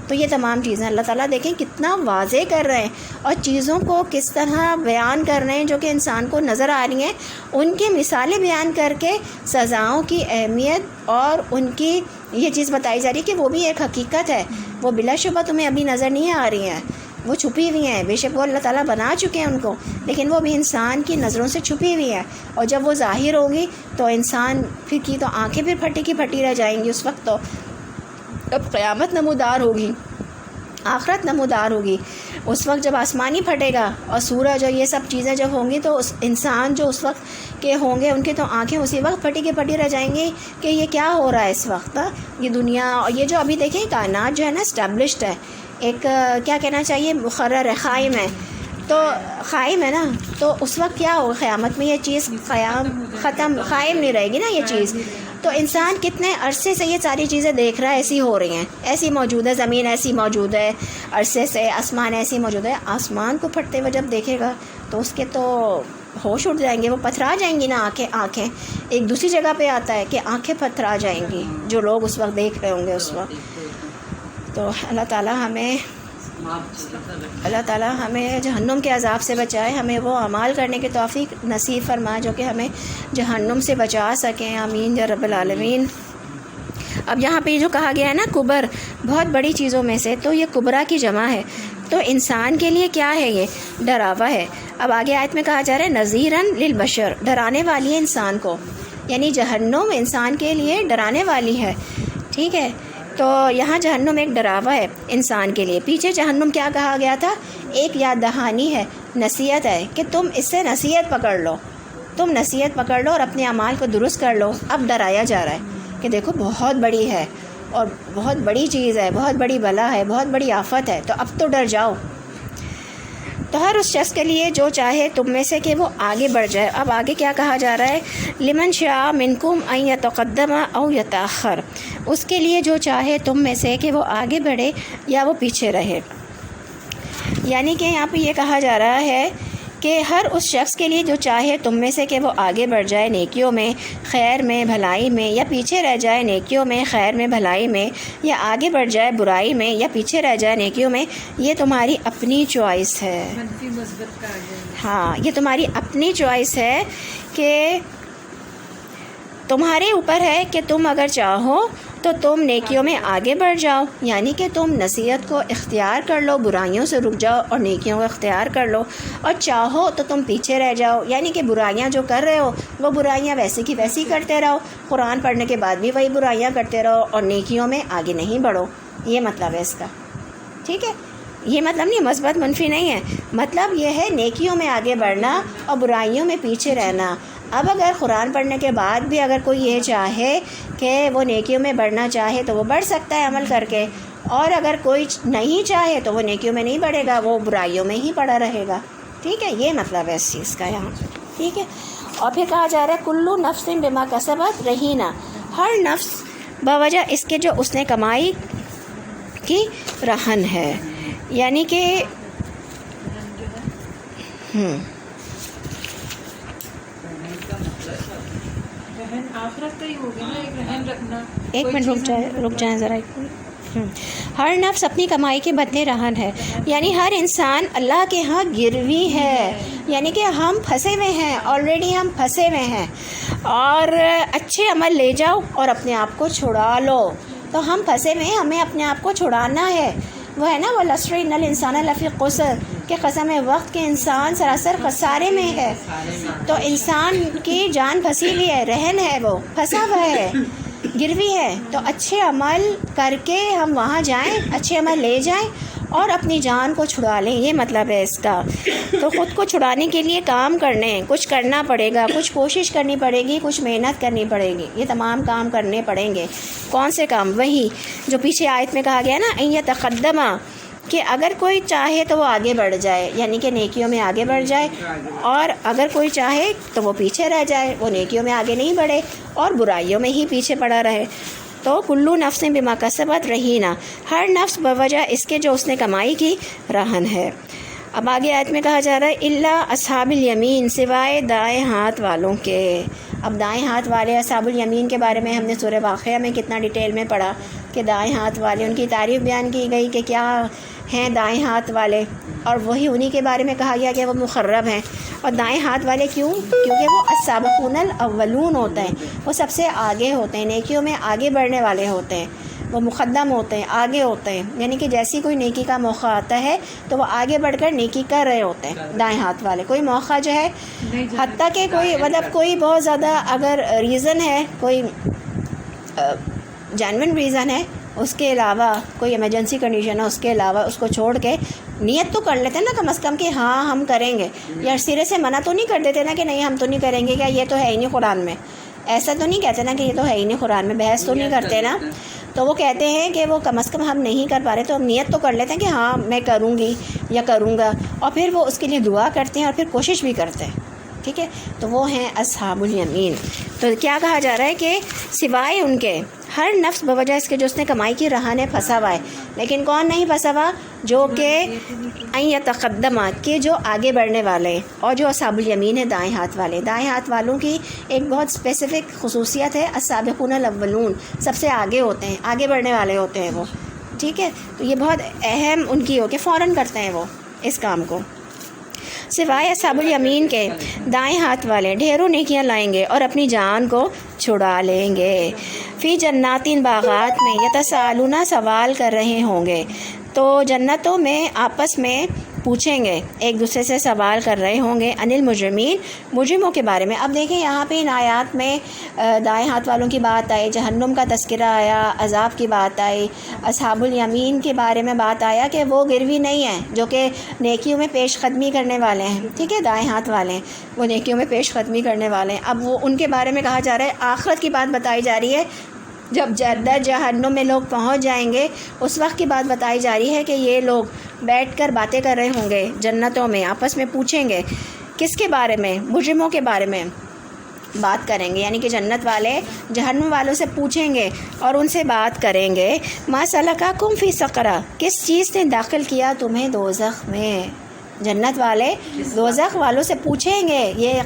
تو یہ تمام چیزیں اللہ تعالیٰ دیکھیں کتنا واضح کر رہے ہیں، اور چیزوں کو کس طرح بیان کر رہے ہیں جو کہ انسان کو نظر آ رہی ہیں، ان کی مثالیں بیان کر کے سزاؤں کی اہمیت اور ان کی یہ چیز بتائی جا رہی ہے کہ وہ بھی ایک حقیقت ہے، وہ بلا شبہ تمہیں ابھی نظر نہیں آ رہی ہیں، وہ چھپی ہوئی ہیں، بے شک وہ اللہ تعالیٰ بنا چکے ہیں ان کو، لیکن وہ بھی انسان کی نظروں سے چھپی ہوئی ہیں، اور جب وہ ظاہر ہوگی تو انسان پھر کی تو آنکھیں پھر پھٹی کی پھٹی رہ جائیں گی۔ اس وقت تو اب قیامت نمودار ہوگی، آخرت نمودار ہوگی، اس وقت جب آسمانی پھٹے گا اور سورج اور یہ سب چیزیں جب ہوں گی، تو اس انسان جو اس وقت کے ہوں گے ان کی تو آنکھیں اسی وقت پھٹی کی پھٹی رہ جائیں گی کہ یہ کیا ہو رہا ہے اس وقت، یہ دنیا اور یہ جو ابھی دیکھیں کائنات جو ہے نا اسٹیبلشڈ ہے، ایک کیا کہنا چاہیے، مقرر ہے، قائم ہے، تو قائم ہے نا، تو اس وقت کیا ہوگا؟ قیامت میں یہ چیز ختم قائم نہیں رہے گی نا یہ چیز۔ تو انسان کتنے عرصے سے یہ ساری چیزیں دیکھ رہا ہے، ایسی ہو رہی ہیں، ایسی موجود ہے، زمین ایسی موجود ہے عرصے سے، آسمان ایسی موجود ہے، آسمان کو پھٹتے ہوئے جب دیکھے گا تو اس کے تو ہوش اٹھ جائیں گے، وہ پتھرا جائیں گی نا آنکھیں ایک دوسری جگہ پہ آتا ہے کہ آنکھیں پتھرا جائیں گی جو لوگ اس وقت دیکھ رہے ہوں گے اس وقت۔ تو اللہ تعالیٰ ہمیں جہنم کے عذاب سے بچائے، ہمیں وہ اعمال کرنے کی توفیق نصیب فرمائے جو کہ ہمیں جہنم سے بچا سکیں، آمین یا رب العالمین۔ اب یہاں پہ جو کہا گیا ہے نا کبر، بہت بڑی چیزوں میں سے، تو یہ کبرا کی جمع ہے، تو انسان کے لیے کیا ہے؟ یہ ڈراوا ہے۔ اب آگے آیت میں کہا جا رہا ہے نذیراً للبشر، ڈرانے والی ہے انسان کو، یعنی جہنم انسان کے لیے ڈرانے والی ہے، ٹھیک ہے۔ تو یہاں جہنم ایک ڈراوا ہے انسان کے لیے۔ پیچھے جہنم کیا کہا گیا تھا؟ ایک یاد دہانی ہے، نصیحت ہے کہ تم اس سے نصیحت پکڑ لو، تم نصیحت پکڑ لو اور اپنے اعمال کو درست کر لو۔ اب ڈرایا جا رہا ہے کہ دیکھو بہت بڑی ہے اور بہت بڑی چیز ہے، بہت بڑی بلا ہے، بہت بڑی آفت ہے، تو اب تو ڈر جاؤ۔ تو ہر اس شخص کے لیے جو چاہے تم میں سے کہ وہ آگے بڑھ جائے۔ اب آگے کیا کہا جا رہا ہے؟ لمن شاء منکم ان یتقدم او یتاخر، اس کے لیے جو چاہے تم میں سے کہ وہ آگے بڑھے یا وہ پیچھے رہے۔ یعنی کہ یہاں پہ یہ کہا جا رہا ہے کہ ہر اس شخص کے لیے جو چاہے تم میں سے کہ وہ آگے بڑھ جائے نیکیوں میں، خیر میں، بھلائی میں، یا پیچھے رہ جائے نیکیوں میں، خیر میں، بھلائی میں، یا آگے بڑھ جائے برائی میں، یا پیچھے رہ جائے نیکیوں میں، یہ تمہاری اپنی چوائس ہے۔ ہاں، یہ تمہاری اپنی چوائس ہے کہ تمہارے اوپر ہے کہ تم اگر چاہو تو تم نیکیوں میں آگے بڑھ جاؤ، یعنی کہ تم نصیحت کو اختیار کر لو، برائیوں سے رک جاؤ اور نیکیوں کو اختیار کر لو، اور چاہو تو تم پیچھے رہ جاؤ، یعنی کہ برائیاں جو کر رہے ہو وہ برائیاں ویسی کی ویسی کرتے رہو، قرآن پڑھنے کے بعد بھی وہی برائیاں کرتے رہو اور نیکیوں میں آگے نہیں بڑھو۔ یہ مطلب ہے اس کا، ٹھیک ہے؟ یہ مطلب نہیں، مثبت منفی نہیں ہے، مطلب یہ ہے نیکیوں میں آگے بڑھنا اور برائیوں میں پیچھے رہنا۔ اب اگر قرآن پڑھنے کے بعد بھی اگر کوئی یہ چاہے کہ وہ نیکیوں میں بڑھنا چاہے تو وہ بڑھ سکتا ہے عمل کر کے، اور اگر کوئی نہیں چاہے تو وہ نیکیوں میں نہیں بڑھے گا، وہ برائیوں میں ہی پڑا رہے گا، ٹھیک ہے؟ یہ مطلب ہے اس چیز کا یہاں، ٹھیک ہے؟ اور پھر کہا جا رہا ہے کلو نفس بما کسبت رہینہ، ہر نفس بوجہ اس کے جو اس نے کمائی کی رہن ہے، یعنی کہ آخرت کا ہی ہو گیا نا، ایک رہن رکھنا۔ ایک منٹ رک جائیں ذرا، ایک منٹ۔ ہر نفس اپنی کمائی کے بدلے رہن ہے، یعنی ہر انسان اللہ کے ہاں گروی ہے، یعنی کہ ہم پھنسے ہوئے ہیں، آلریڈی ہم پھنسے ہوئے ہیں، اور اچھے عمل لے جاؤ اور اپنے آپ کو چھڑا لو۔ تو ہم پھنسے ہوئے ہیں، ہمیں اپنے آپ کو چھڑانا ہے، وہ ہے نا والعصر ان الانسان لفی خسر، کہ قسم وقت کے انسان سراسر خسارے میں ہے۔ تو انسان کی جان پھنسی ہوئی ہے، رہن ہے، وہ پھنسا ہوا ہے، گروی ہے۔ تو اچھے عمل کر کے ہم وہاں جائیں، اچھے عمل لے جائیں اور اپنی جان کو چھڑا لیں، یہ مطلب ہے اس کا۔ تو خود کو چھڑانے کے لیے کام کرنے، کچھ کرنا پڑے گا، کچھ کوشش کرنی پڑے گی، کچھ محنت کرنی پڑے گی، یہ تمام کام کرنے پڑیں گے۔ کون سے کام؟ وہی جو پیچھے آیت میں کہا گیا نا، ان یتقدما، کہ اگر کوئی چاہے تو وہ آگے بڑھ جائے، یعنی کہ نیکیوں میں آگے بڑھ جائے، اور اگر کوئی چاہے تو وہ پیچھے رہ جائے، وہ نیکیوں میں آگے نہیں بڑھے اور برائیوں میں ہی پیچھے پڑا رہے۔ تو کلو نفس بما کسبت رہینہ، ہر نفس بوجہ اس کے جو اس نے کمائی کی رہن ہے۔ اب آگے آیت میں کہا جا رہا ہے الا اصحاب الیمین، سوائے دائیں ہاتھ والوں کے۔ اب دائیں ہاتھ والے اصحاب الیمین کے بارے میں ہم نے سورہ واقعہ میں کتنا ڈیٹیل میں پڑھا کہ دائیں ہاتھ والے، ان کی تعریف بیان کی گئی کہ کیا ہیں دائیں ہاتھ والے، اور وہی انہی کے بارے میں کہا گیا کہ وہ مقرب ہیں۔ اور دائیں ہاتھ والے کیوں؟ کیونکہ وہ السابقون الاولون ہوتے ہیں، وہ سب سے آگے ہوتے ہیں، نیکیوں میں آگے بڑھنے والے ہوتے ہیں، وہ مقدم ہوتے ہیں، آگے ہوتے ہیں، یعنی کہ جیسی کوئی نیکی کا موقع آتا ہے تو وہ آگے بڑھ کر نیکی کر رہے ہوتے ہیں دائیں ہاتھ والے۔ کوئی موقع جو ہے، حتیٰ کہ کوئی مطلب کوئی بہت زیادہ اگر ریزن ہے، کوئی جینوئن ریزن ہے، اس کے علاوہ کوئی ایمرجنسی کنڈیشن ہے، اس کے علاوہ اس کو چھوڑ کے نیت تو کر لیتے ہیں نا کم از کم کہ ہاں ہم کریں گے، یا سرے سے منع تو نہیں کر دیتے نا کہ نہیں ہم تو نہیں کریں گے، کیا یہ تو ہے ہی نہیں قرآن میں، ایسا تو نہیں کہتے نا کہ یہ تو ہے ہی نہیں قرآن میں، بحث تو نہیں کرتے نا۔ تو وہ کہتے ہیں کہ وہ کم از کم ہم نہیں کر پا رہے تو ہم نیت تو کر لیتے ہیں کہ ہاں میں کروں گی یا کروں گا، اور پھر وہ اس کے لیے دعا کرتے ہیں اور پھر کوشش بھی کرتے ہیں، ٹھیک ہے؟ تو وہ ہیں اصحاب الیمین۔ تو کیا کہا جا رہا ہے کہ سوائے ان کے، ہر نفس بوجہ اس کے جو اس نے کمائی کی رہن پھنسا ہوا ہے، لیکن کون نہیں پھنسا ہوا؟ جو کہ ان یتقدما، کہ جو آگے بڑھنے والے، اور جو اصحاب الیمین ہے دائیں ہاتھ والے۔ دائیں ہاتھ والوں کی ایک بہت اسپیسیفک خصوصیت ہے، السابقون الاولون، سب سے آگے ہوتے ہیں، آگے بڑھنے والے ہوتے ہیں وہ، ٹھیک ہے؟ تو یہ بہت اہم ان کی ہو کہ فوراً کرتے ہیں وہ اس کام کو۔ سوائے اصحاب الیمین کے، دائیں ہاتھ والے ڈھیروں نیکیاں لائیں گے اور اپنی جان کو چھڑا لیں گے۔ فی جناتین، باغات میں، یتساءلون، سوال کر رہے ہوں گے، تو جنتوں میں آپس میں پوچھیں گے، ایک دوسرے سے سوال کر رہے ہوں گے عن المجرمین، مجرموں کے بارے میں۔ اب دیکھیں یہاں پہ ان آیات میں دائیں ہاتھ والوں کی بات آئی، جہنم کا تذکرہ آیا، عذاب کی بات آئی، اصحاب الیمین کے بارے میں بات آیا کہ وہ گروی نہیں ہیں، جو کہ نیکیوں میں پیش قدمی کرنے والے ہیں، ٹھیک ہے؟ دائیں ہاتھ والے ہیں، وہ نیکیوں میں پیش قدمی کرنے والے ہیں۔ اب وہ ان کے بارے میں کہا جا رہا ہے، آخرت کی بات بتائی جا رہی ہے، جب جہنم میں لوگ پہنچ جائیں گے اس وقت کی بات بتائی جا رہی ہے کہ یہ لوگ بیٹھ کر باتیں کر رہے ہوں گے جنتوں میں، آپس میں پوچھیں گے کس کے بارے میں؟ مجرموں کے بارے میں بات کریں گے، یعنی کہ جنت والے جہنم والوں سے پوچھیں گے اور ان سے بات کریں گے، ما سلککم فی سقر، کس چیز نے داخل کیا تمہیں دوزخ میں؟ جنت والے دوزخ والوں سے پوچھیں گے، یہ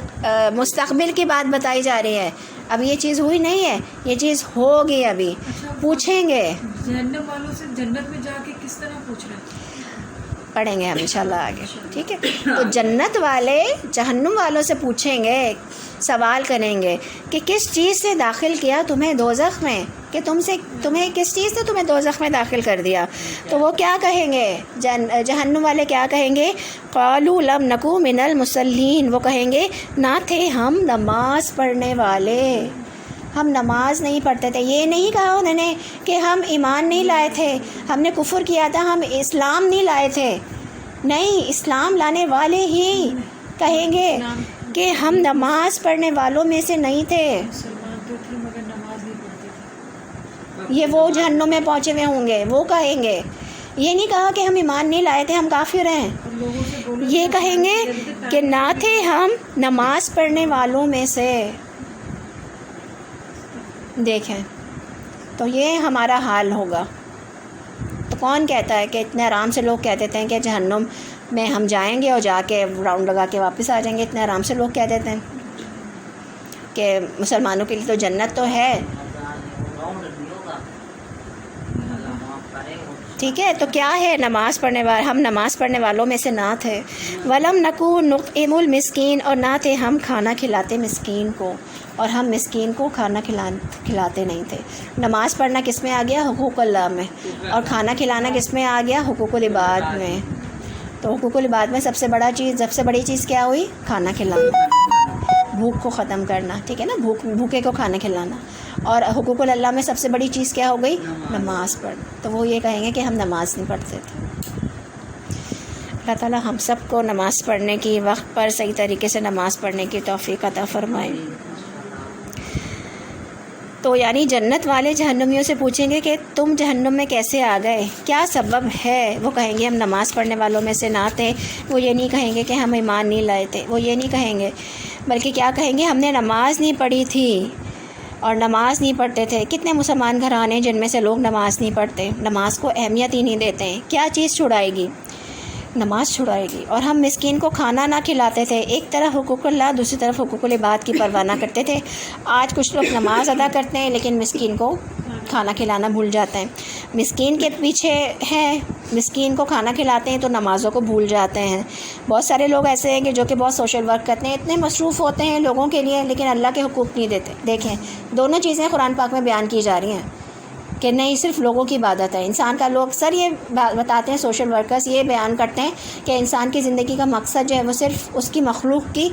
مستقبل کی بات بتائی جا رہی ہے، اب یہ چیز ہوئی نہیں ہے، یہ چیز ہوگی، ابھی پوچھیں گے۔ جہنم والوں سے جنت میں جا کے کس طرح پوچھ رہے ہیں؟ پڑھیں گے ہم انشاءاللہ آگے، ٹھیک ہے؟ تو جنت والے جہنم والوں سے پوچھیں گے، سوال کریں گے کہ کس چیز سے داخل کیا تمہیں دوزخ میں، کہ تمہیں کس چیز سے تمہیں دوزخ میں داخل کر دیا؟ تو وہ کیا کہیں گے؟ جہنم والے کیا کہیں گے؟ قالوا لم نکو من المصلین، وہ کہیں گے نہ تھے ہم نماز پڑھنے والے، ہم نماز نہیں پڑھتے تھے۔ یہ نہیں کہا انہوں نے کہ ہم ایمان نہیں لائے تھے، ہم نے کفر کیا تھا، ہم اسلام نہیں لائے تھے، نہیں، اسلام لانے والے ہی کہیں گے کہ ہم نماز پڑھنے والوں میں سے نہیں تھے۔ مسلمان تو تھے مگر نماز نہیں پڑھتے تھے۔ یہ وہ جہنم میں پہنچے ہوئے ہوں گے، وہ کہیں گے۔ یہ نہیں کہا کہ ہم ایمان نہیں لائے تھے، ہم کافر ہیں، اور لوگوں سے بولو یہ کہیں گے کہ نہ تھے ہم نماز پڑھنے والوں میں سے۔ دیکھیں تو یہ ہمارا حال ہوگا۔ تو کون کہتا ہے کہ اتنے آرام سے لوگ کہہ دیتے ہیں کہ جہنم میں ہم جائیں گے اور جا کے راؤنڈ لگا کے واپس آ جائیں گے؟ اتنے آرام سے لوگ کہہ دیتے ہیں کہ مسلمانوں کے لیے تو جنت تو ہے، ٹھیک ہے؟ تو کیا ہے نماز پڑھنے والے؟ ہم نماز پڑھنے والوں میں سے نہ تھے۔ ولم نکو نطعم المسکین، اور نہ تھے ہم کھانا کھلاتے مسکین کو، اور ہم مسکین کو کھانا کھلاتے نہیں تھے۔ نماز پڑھنا کس میں آ گیا؟ حقوق اللہ میں، اور کھانا کھلانا کس میں آ گیا؟ حقوق العباد میں۔ تو حقوق العباد میں سب سے بڑی چیز کیا ہوئی؟ کھانا کھلانا، بھوک کو ختم کرنا، ٹھیک ہے نا؟ بھوکے کو کھانا کھلانا۔ اور حقوق اللہ میں سب سے بڑی چیز کیا ہو گئی؟ نماز پڑھ۔ تو وہ یہ کہیں گے کہ ہم نماز نہیں پڑھتے تھے۔ اللہ تعالیٰ ہم سب کو نماز پڑھنے کی، وقت پر صحیح طریقے سے نماز پڑھنے کی توفیق عطا فرمائے۔ تو یعنی جنت والے جہنمیوں سے پوچھیں گے کہ تم جہنم میں کیسے آ گئے، کیا سبب ہے؟ وہ کہیں گے ہم نماز پڑھنے والوں میں سے نہ تھے۔ وہ یہ نہیں کہیں گے کہ ہم ایمان نہیں لائے تھے، وہ یہ نہیں کہیں گے، بلکہ کیا کہیں گے؟ ہم نے نماز نہیں پڑھی تھی اور نماز نہیں پڑھتے تھے۔ کتنے مسلمان گھرانے ہیں جن میں سے لوگ نماز نہیں پڑھتے، نماز کو اہمیت ہی نہیں دیتے ہیں۔ کیا چیز چھڑائے گی؟ نماز چھڑائے گی۔ اور ہم مسکین کو کھانا نہ کھلاتے تھے، ایک طرف حقوق اللہ، دوسری طرف حقوق العباد کی پرواہ نہ کرتے تھے۔ آج کچھ لوگ نماز ادا کرتے ہیں لیکن مسکین کو کھانا کھلانا بھول جاتے ہیں، مسکین کے پیچھے ہیں، مسکین کو کھانا کھلاتے ہیں تو نمازوں کو بھول جاتے ہیں۔ بہت سارے لوگ ایسے ہیں کہ جو کہ بہت سوشل ورک کرتے ہیں، اتنے مصروف ہوتے ہیں لوگوں کے لیے لیکن اللہ کے حقوق نہیں دیتے۔ دیکھیں دونوں چیزیں قرآن پاک میں بیان کی جا رہی ہیں کہ نہیں صرف لوگوں کی عبادت ہے، انسان کا لوگ اکثر یہ بتاتے ہیں، سوشل ورکرز یہ بیان کرتے ہیں کہ انسان کی زندگی کا مقصد جو ہے وہ صرف اس کی مخلوق کی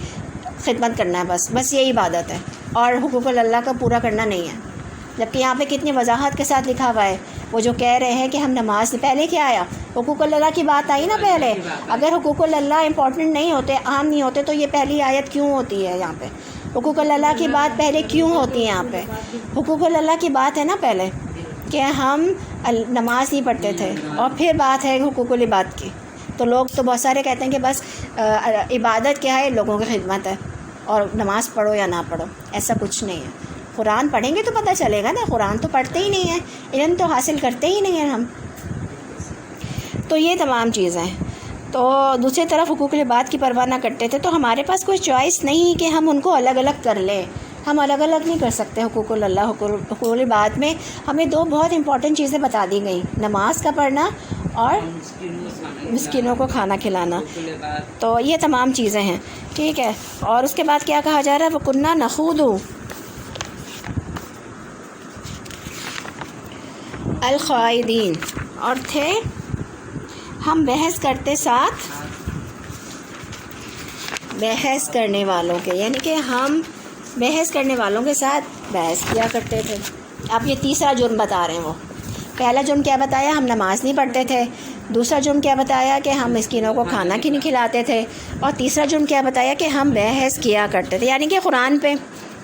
خدمت کرنا ہے، بس یہی عبادت ہے، اور حقوق اللہ کا پورا کرنا نہیں ہے۔ جبکہ یہاں پہ کتنی وضاحت کے ساتھ لکھا ہوا ہے، وہ جو کہہ رہے ہیں کہ ہم نماز، پہلے کیا آیا؟ حقوق اللہ کی بات آئی نا پہلے۔ اگر حقوق اللہ امپورٹنٹ نہیں ہوتے، عام نہیں ہوتے، تو یہ پہلی آیت کیوں ہوتی ہے یہاں پہ؟ حقوق اللہ کی بات پہلے کیوں ہوتی ہے یہاں پہ؟ حقوق اللہ کی بات ہے نا پہلے کہ ہم نماز نہیں پڑھتے تھے، اور پھر بات ہے حقوق العباد کی۔ تو لوگ تو بہت سارے کہتے ہیں کہ بس عبادت کیا ہے؟ لوگوں کی خدمت ہے، اور نماز پڑھو یا نہ پڑھو، ایسا کچھ نہیں ہے۔ قرآن پڑھیں گے تو پتہ چلے گا نا، قرآن تو پڑھتے ہی نہیں ہیں، علم تو حاصل کرتے ہی نہیں ہیں ہم۔ تو یہ تمام چیزیں، تو دوسری طرف حقوق العباد کی پرواہ نہ کرتے تھے، تو ہمارے پاس کوئی چوائس نہیں کہ ہم ان کو الگ الگ کر لیں، ہم الگ الگ نہیں کر سکتے۔ حقوق اللہ، حقوق العباد میں ہمیں دو بہت امپورٹنٹ چیزیں بتا دی گئیں، نماز کا پڑھنا اور مسکینوں کو کھانا کھلانا۔ تو یہ تمام چیزیں ہیں، ٹھیک ہے۔ اور اس کے بعد کیا کہا جا رہا ہے؟ وَكُنَّا نَخُوضُ الخائضین، اور تھے ہم بحث کرتے ساتھ بحث کرنے والوں کے، یعنی کہ ہم بحث کرنے والوں کے ساتھ بحث کیا کرتے تھے۔ اب یہ تیسرا جرم بتا رہے ہیں وہ۔ پہلا جرم کیا بتایا؟ ہم نماز نہیں پڑھتے تھے۔ دوسرا جرم کیا بتایا؟ کہ ہم مسکینوں کو کھانا نہیں کھلاتے تھے۔ اور تیسرا جرم کیا بتایا؟ کہ ہم بحث کیا کرتے تھے، یعنی کہ قرآن پہ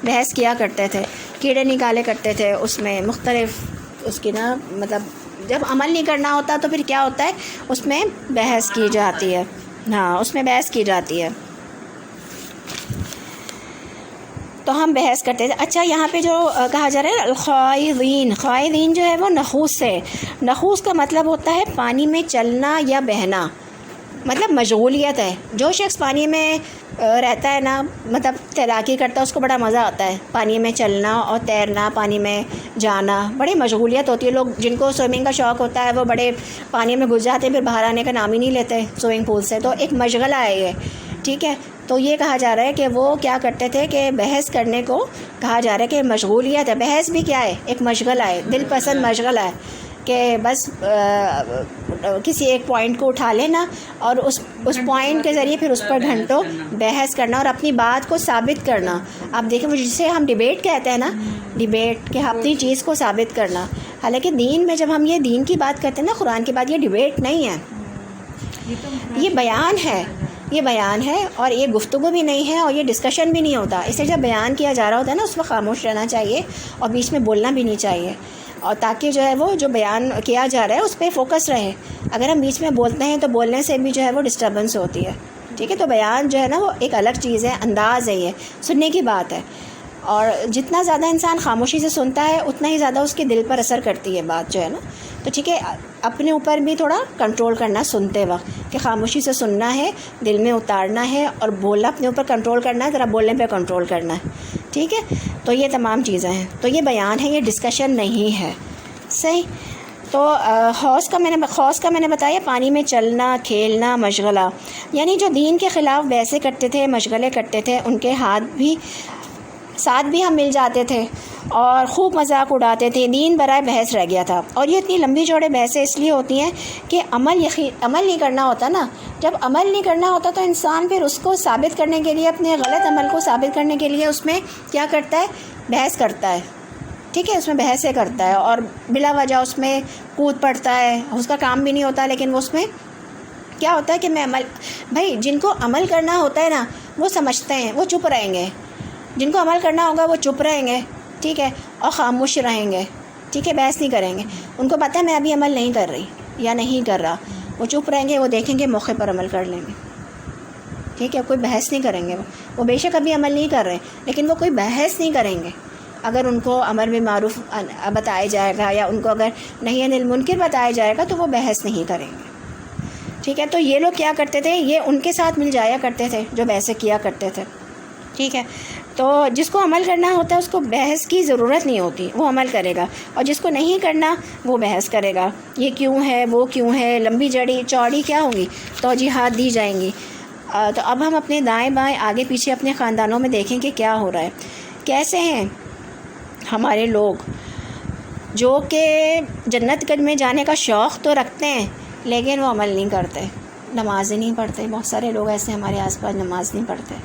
بحث کیا کرتے تھے، کیڑے نکالے کرتے تھے اس میں، مختلف اس کی نا مطلب جب عمل نہیں کرنا ہوتا تو پھر کیا ہوتا ہے؟ اس میں بحث کی جاتی ہے، ہاں اس میں بحث کی جاتی ہے۔ تو ہم بحث کرتے تھے۔ اچھا یہاں پہ جو کہا جا رہا ہے الخائضین، خائضین جو ہے وہ نحوس ہے۔ نحوس کا مطلب ہوتا ہے پانی میں چلنا یا بہنا، مطلب مشغولیت ہے. جو شخص پانی میں رہتا ہے نا، مطلب تیراکی کرتا ہے، اس کو بڑا مزہ آتا ہے پانی میں چلنا اور تیرنا، پانی میں جانا. بڑی مشغولیت ہوتی ہے. لوگ جن کو سوئمنگ کا شوق ہوتا ہے وہ بڑے پانی میں گھس جاتے ہیں، پھر باہر آنے کا نام ہی نہیں لیتے سوئمنگ پول سے. تو ایک مشغلہ ہے یہ، ٹھیک ہے. تو یہ کہا جا رہا ہے کہ وہ کیا کرتے تھے کہ بحث کرنے کو کہا جا رہا ہے کہ مشغولیت ہے. بحث بھی کیا ہے؟ ایک مشغلہ ہے، دل پسند مشغلہ ہے کہ بس کسی ایک پوائنٹ کو اٹھا لینا اور اس پوائنٹ کے ذریعے پھر اس پر گھنٹوں بحث کرنا اور اپنی بات کو ثابت کرنا. آپ دیکھیں وہ جسے ہم ڈیبیٹ کہتے ہیں نا، ڈیبیٹ کہ اپنی چیز کو ثابت کرنا. حالانکہ دین میں جب ہم یہ دین کی بات کرتے ہیں نا، قرآن کی بات، یہ ڈیبیٹ نہیں ہے، یہ بیان ہے. یہ بیان ہے اور یہ گفتگو بھی نہیں ہے اور یہ ڈسکشن بھی نہیں ہوتا. اس لیے جب بیان کیا جا رہا ہوتا ہے نا، اس وقت خاموش رہنا چاہیے اور بیچ میں بولنا بھی نہیں چاہیے، اور تاکہ جو ہے وہ جو بیان کیا جا رہا ہے اس پہ فوکس رہے. اگر ہم بیچ میں بولتے ہیں تو بولنے سے بھی جو ہے وہ ڈسٹربنس ہوتی ہے، ٹھیک ہے. تو بیان جو ہے نا وہ ایک الگ چیز ہے، انداز ہے، یہ سننے کی بات ہے. اور جتنا زیادہ انسان خاموشی سے سنتا ہے اتنا ہی زیادہ اس کے دل پر اثر کرتی ہے بات جو ہے نا. تو ٹھیک ہے، اپنے اوپر بھی تھوڑا کنٹرول کرنا سنتے وقت، کہ خاموشی سے سننا ہے، دل میں اتارنا ہے اور بولنا اپنے اوپر کنٹرول کرنا ہے، ذرا بولنے پہ کنٹرول کرنا ہے، ٹھیک ہے. تو یہ تمام چیزیں ہیں. تو یہ بیان ہے، یہ ڈسکشن نہیں ہے. صحیح. تو حوض کا میں نے بتایا پانی میں چلنا، کھیلنا، مشغلہ. یعنی جو دین کے خلاف بحثیں کرتے تھے، مشغلے کرتے تھے، ان کے ساتھ بھی ہم مل جاتے تھے اور خوب مذاق اڑاتے تھے. دین برائے بحث رہ گیا تھا. اور یہ اتنی لمبی چوڑے بحثیں اس لیے ہوتی ہیں کہ عمل نہیں کرنا ہوتا نا. جب عمل نہیں کرنا ہوتا تو انسان پھر اس کو ثابت کرنے کے لیے، اپنے غلط عمل کو ثابت کرنے کے لیے اس میں کیا کرتا ہے؟ بحث کرتا ہے، ٹھیک ہے. اس میں بحثیں کرتا ہے اور بلا وجہ اس میں کود پڑتا ہے. اس کا کام بھی نہیں ہوتا، لیکن وہ اس میں کیا ہوتا ہے کہ میں بھائی جن کو عمل کرنا ہوتا ہے نا وہ سمجھتے ہیں، وہ چپ رہیں گے. جن کو عمل کرنا ہوگا وہ چپ رہیں گے، ٹھیک ہے، اور خاموش رہیں گے، ٹھیک ہے، بحث نہیں کریں گے. ان کو پتہ ہے میں ابھی عمل نہیں کر رہی یا نہیں کر رہا، وہ چپ رہیں گے. وہ دیکھیں گے موقع پر عمل کر لیں گے، ٹھیک ہے. کوئی بحث نہیں کریں گے. وہ بے شک ابھی عمل نہیں کر رہے لیکن وہ کوئی بحث نہیں کریں گے. اگر ان کو امر بالمعروف بتایا جائے گا یا ان کو اگر نہی عن المنکر بتایا جائے گا تو وہ بحث نہیں کریں گے، ٹھیک ہے. تو یہ لوگ کیا کرتے تھے؟ یہ ان کے ساتھ مل جایا کرتے تھے جو بحثیں کیا کرتے تھے، ٹھیک ہے. تو جس کو عمل کرنا ہوتا ہے اس کو بحث کی ضرورت نہیں ہوتی، وہ عمل کرے گا. اور جس کو نہیں کرنا وہ بحث کرے گا. یہ کیوں ہے، وہ کیوں ہے، لمبی چوڑی کیا ہوگی، توجیحات دی جائیں گی. تو اب ہم اپنے دائیں بائیں آگے پیچھے اپنے خاندانوں میں دیکھیں کہ کیا ہو رہا ہے. کیسے ہیں ہمارے لوگ جو کہ جنت میں جانے کا شوق تو رکھتے ہیں لیکن وہ عمل نہیں کرتے، نماز ہی نہیں پڑھتے. بہت سارے لوگ ایسے ہمارے آس پاس نماز نہیں پڑھتے.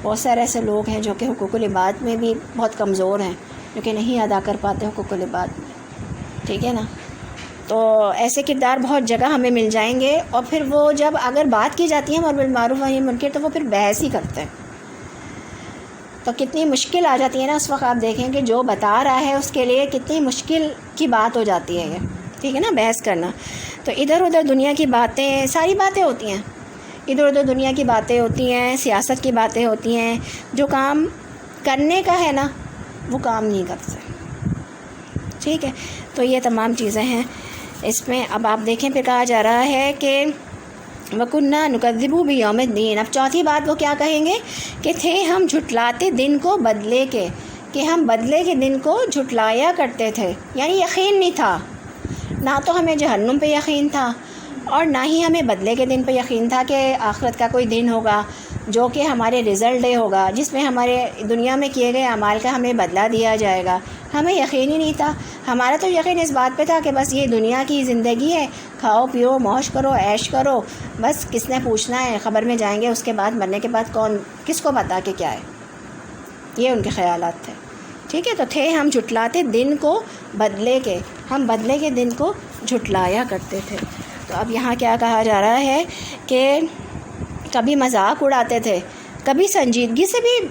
بہت سارے ایسے لوگ ہیں جو کہ حقوق العباد میں بھی بہت کمزور ہیں، جو کہ نہیں ادا کر پاتے حقوق العباد میں، ٹھیک ہے نا. تو ایسے کردار بہت جگہ ہمیں مل جائیں گے. اور پھر وہ جب اگر بات کی جاتی ہے امر بالمعروف و نہی عن المنکر تو وہ پھر بحث ہی کرتے ہیں. تو کتنی مشکل آ جاتی ہے نا اس وقت. آپ دیکھیں کہ جو بتا رہا ہے اس کے لیے کتنی مشکل کی بات ہو جاتی ہے یہ، ٹھیک ہے نا، بحث کرنا. تو ادھر ادھر دنیا کی باتیں، ساری باتیں ہوتی ہیں، ادھر ادھر دنیا کی باتیں ہوتی ہیں، سیاست کی باتیں ہوتی ہیں. جو کام کرنے کا ہے نا وہ کام نہیں کرتے، ٹھیک ہے. تو یہ تمام چیزیں ہیں اس میں. اب آپ دیکھیں پھر کہا جا رہا ہے کہ وَكُنَّا نُكَذِّبُ بِيَوْمِ الدِّينِ. اب چوتھی بات وہ کیا کہیں گے کہ تھے ہم جھٹلاتے دن کو بدلے کے، کہ ہم بدلے کے دن کو جھٹلایا کرتے تھے. یعنی یقین نہیں تھا، نہ تو ہمیں جہنم پہ یقین تھا اور نہ ہی ہمیں بدلے کے دن پہ یقین تھا کہ آخرت کا کوئی دن ہوگا جو کہ ہمارے رزلٹ ڈے ہوگا، جس میں ہمارے دنیا میں کیے گئے اعمال کا ہمیں بدلہ دیا جائے گا. ہمیں یقین ہی نہیں تھا. ہمارا تو یقین اس بات پہ تھا کہ بس یہ دنیا کی زندگی ہے، کھاؤ پیو موج کرو عیش کرو، بس کس نے پوچھنا ہے، خبر میں جائیں گے اس کے بعد، مرنے کے بعد کون کس کو پتا کہ کیا ہے. یہ ان کے خیالات تھے، ٹھیک ہے. تو تھے ہم جھٹلاتے دن کو بدلے کے، ہم بدلے کے دن کو جھٹلایا کرتے تھے. تو اب یہاں کیا کہا جا رہا ہے کہ کبھی مذاق اڑاتے تھے، کبھی سنجیدگی سے بھی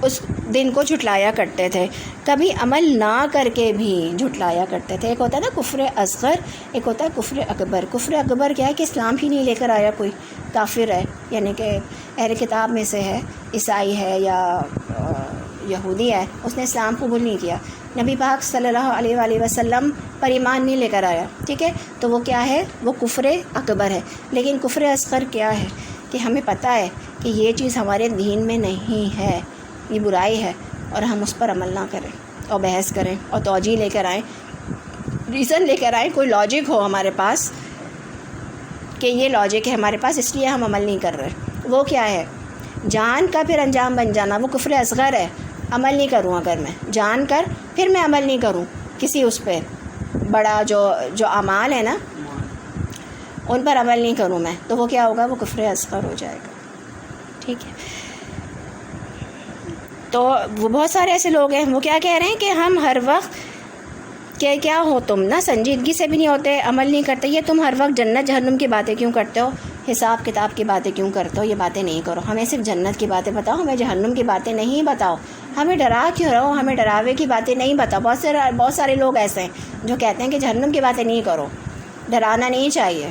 اس دن کو جھٹلایا کرتے تھے، کبھی عمل نہ کر کے بھی جھٹلایا کرتے تھے. ایک ہوتا ہے نا کفر اصغر، ایک ہوتا ہے کفر اکبر. کفر اکبر کیا ہے کہ اسلام ہی نہیں لے کر آیا، کوئی کافر ہے، یعنی کہ اہل کتاب میں سے ہے، عیسائی ہے یا یہودی ہے، اس نے اسلام قبول نہیں کیا. نبی پاک صلی اللہ علیہ وآلہ وسلم پر ایمان نہیں لے کر آیا، ٹھیک ہے، تو وہ کیا ہے؟ وہ کفر اکبر ہے۔ لیکن کفر اصغر کیا ہے؟ کہ ہمیں پتہ ہے کہ یہ چیز ہمارے دین میں نہیں ہے، یہ برائی ہے، اور ہم اس پر عمل نہ کریں اور بحث کریں اور توجیہ لے کر آئیں، ریزن لے کر آئیں، کوئی لاجک ہو ہمارے پاس کہ یہ لاجک ہے ہمارے پاس، اس لیے ہم عمل نہیں کر رہے۔ وہ کیا ہے؟ جان کا پھر انجام بن جانا، وہ کفر اصغر ہے۔ عمل نہیں کروں اگر میں جان کر پھر میں عمل نہیں کروں کسی اس پہ بڑا جو اعمال ہے نا ان پر عمل نہیں کروں میں، تو وہ کیا ہوگا؟ وہ کفر اصغر ہو جائے گا، ٹھیک ہے۔ تو وہ بہت سارے ایسے لوگ ہیں، وہ کیا کہہ رہے ہیں کہ ہم ہر وقت کہ کیا ہو تم نا، سنجیدگی سے بھی نہیں ہوتے، عمل نہیں کرتے، یہ تم ہر وقت جنت جہنم کی باتیں کیوں کرتے ہو، حساب کتاب کی باتیں کیوں کرتے ہو؟ یہ باتیں نہیں کرو، ہمیں صرف جنت کی باتیں بتاؤ، ہمیں جہنم کی باتیں نہیں بتاؤ، ہمیں ڈرا کیوں رہو، ہمیں ڈراوے کی باتیں نہیں بتاؤ۔ بہت سارے لوگ ایسے ہیں جو کہتے ہیں کہ جہنم کی باتیں نہیں کرو، ڈرانا نہیں چاہیے۔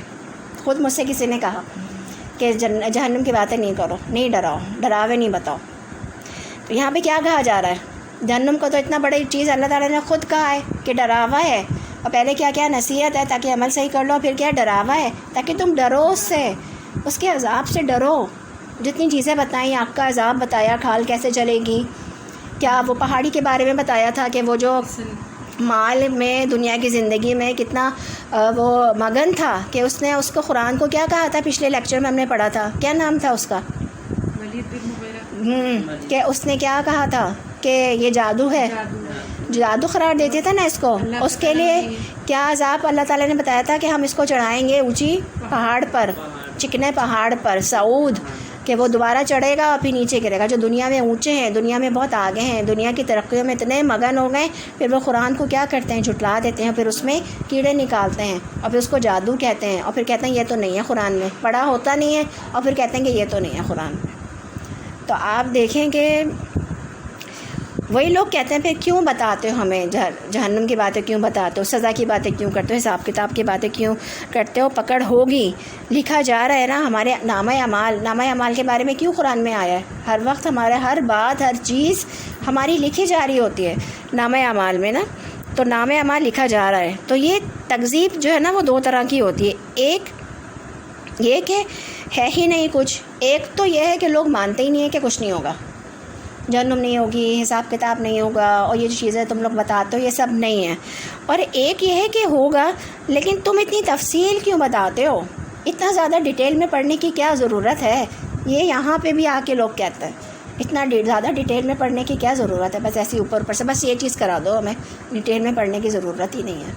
خود مجھ سے کسی نے کہا کہ جہنم کی باتیں نہیں کرو، نہیں ڈراؤ، ڈراوے نہیں بتاؤ۔ تو یہاں پہ کیا کہا جا رہا ہے؟ جہنم کو تو اتنا بڑی چیز اللہ تعالیٰ نے خود کہا ہے کہ ڈراوا ہے، اور پہلے کیا کیا نصیحت ہے تاکہ عمل صحیح کر لو، پھر کیا ڈراوا ہے تاکہ تم ڈرو اس سے، اس کے عذاب سے ڈرو۔ جتنی چیزیں بتائیں، آگ کا عذاب بتایا، کھال کیسے چلے گی، کیا وہ پہاڑی کے بارے میں بتایا تھا کہ وہ جو مال میں دنیا کی زندگی میں کتنا وہ مگن تھا کہ اس نے اس کو قرآن کو کیا کہا تھا، پچھلے لیکچر میں ہم نے پڑھا تھا، کیا نام تھا اس کا؟ ولید بن مغیرہ۔ کہ اس نے کیا کہا تھا کہ یہ جادو ہے، جادو قرار دیتے تھے نا اس کو، اس کے لیے کیا عذاب اللہ تعالیٰ نے بتایا تھا کہ ہم اس کو چڑھائیں گے اونچی پہاڑ پر، چکنے پہاڑ پر، سعود، کہ وہ دوبارہ چڑھے گا اور پھر نیچے گرے گا۔ جو دنیا میں اونچے ہیں، دنیا میں بہت آگے ہیں، دنیا کی ترقیوں میں اتنے مگن ہو گئے، پھر وہ قرآن کو کیا کرتے ہیں؟ جھٹلا دیتے ہیں، پھر اس میں کیڑے نکالتے ہیں، اور پھر اس کو جادو کہتے ہیں، اور پھر کہتے ہیں یہ تو نہیں ہے قرآن میں، پڑھا ہوتا نہیں ہے، اور پھر کہتے ہیں کہ یہ تو نہیں ہے قرآن میں۔ تو آپ دیکھیں کہ وہی لوگ کہتے ہیں پھر کیوں بتاتے ہو ہمیں جہنم کی باتیں، کیوں بتاتے ہو سزا کی باتیں، کیوں کرتے ہو حساب کتاب کی باتیں، کیوں کرتے ہو؟ پکڑ ہوگی، لکھا جا رہا ہے نا ہمارے نامہ اعمال کے بارے میں کیوں قرآن میں آیا ہے؟ ہر وقت ہمارے ہر بات، ہر چیز ہماری لکھی جا رہی ہوتی ہے نامہ اعمال میں نا، تو نامہ اعمال لکھا جا رہا ہے۔ تو یہ تکذیب جو ہے نا وہ دو طرح کی ہوتی ہے، ایک یہ کہ ہے ہی نہیں کچھ، ایک تو یہ ہے کہ لوگ مانتے ہی نہیں ہیں کہ کچھ نہیں ہوگا، جہنم نہیں ہوگی، حساب کتاب نہیں ہوگا، اور یہ جو چیزیں تم لوگ بتاتے ہو یہ سب نہیں ہیں، اور ایک یہ ہے کہ ہوگا لیکن تم اتنی تفصیل کیوں بتاتے ہو، اتنا زیادہ ڈیٹیل میں پڑھنے کی کیا ضرورت ہے؟ یہ یہاں پہ بھی آ کے لوگ کہتے ہیں اتنا زیادہ ڈیٹیل میں پڑھنے کی کیا ضرورت ہے، بس ایسی اوپر سے بس یہ چیز کرا دو، ہمیں ڈیٹیل میں پڑھنے کی ضرورت ہی نہیں ہے۔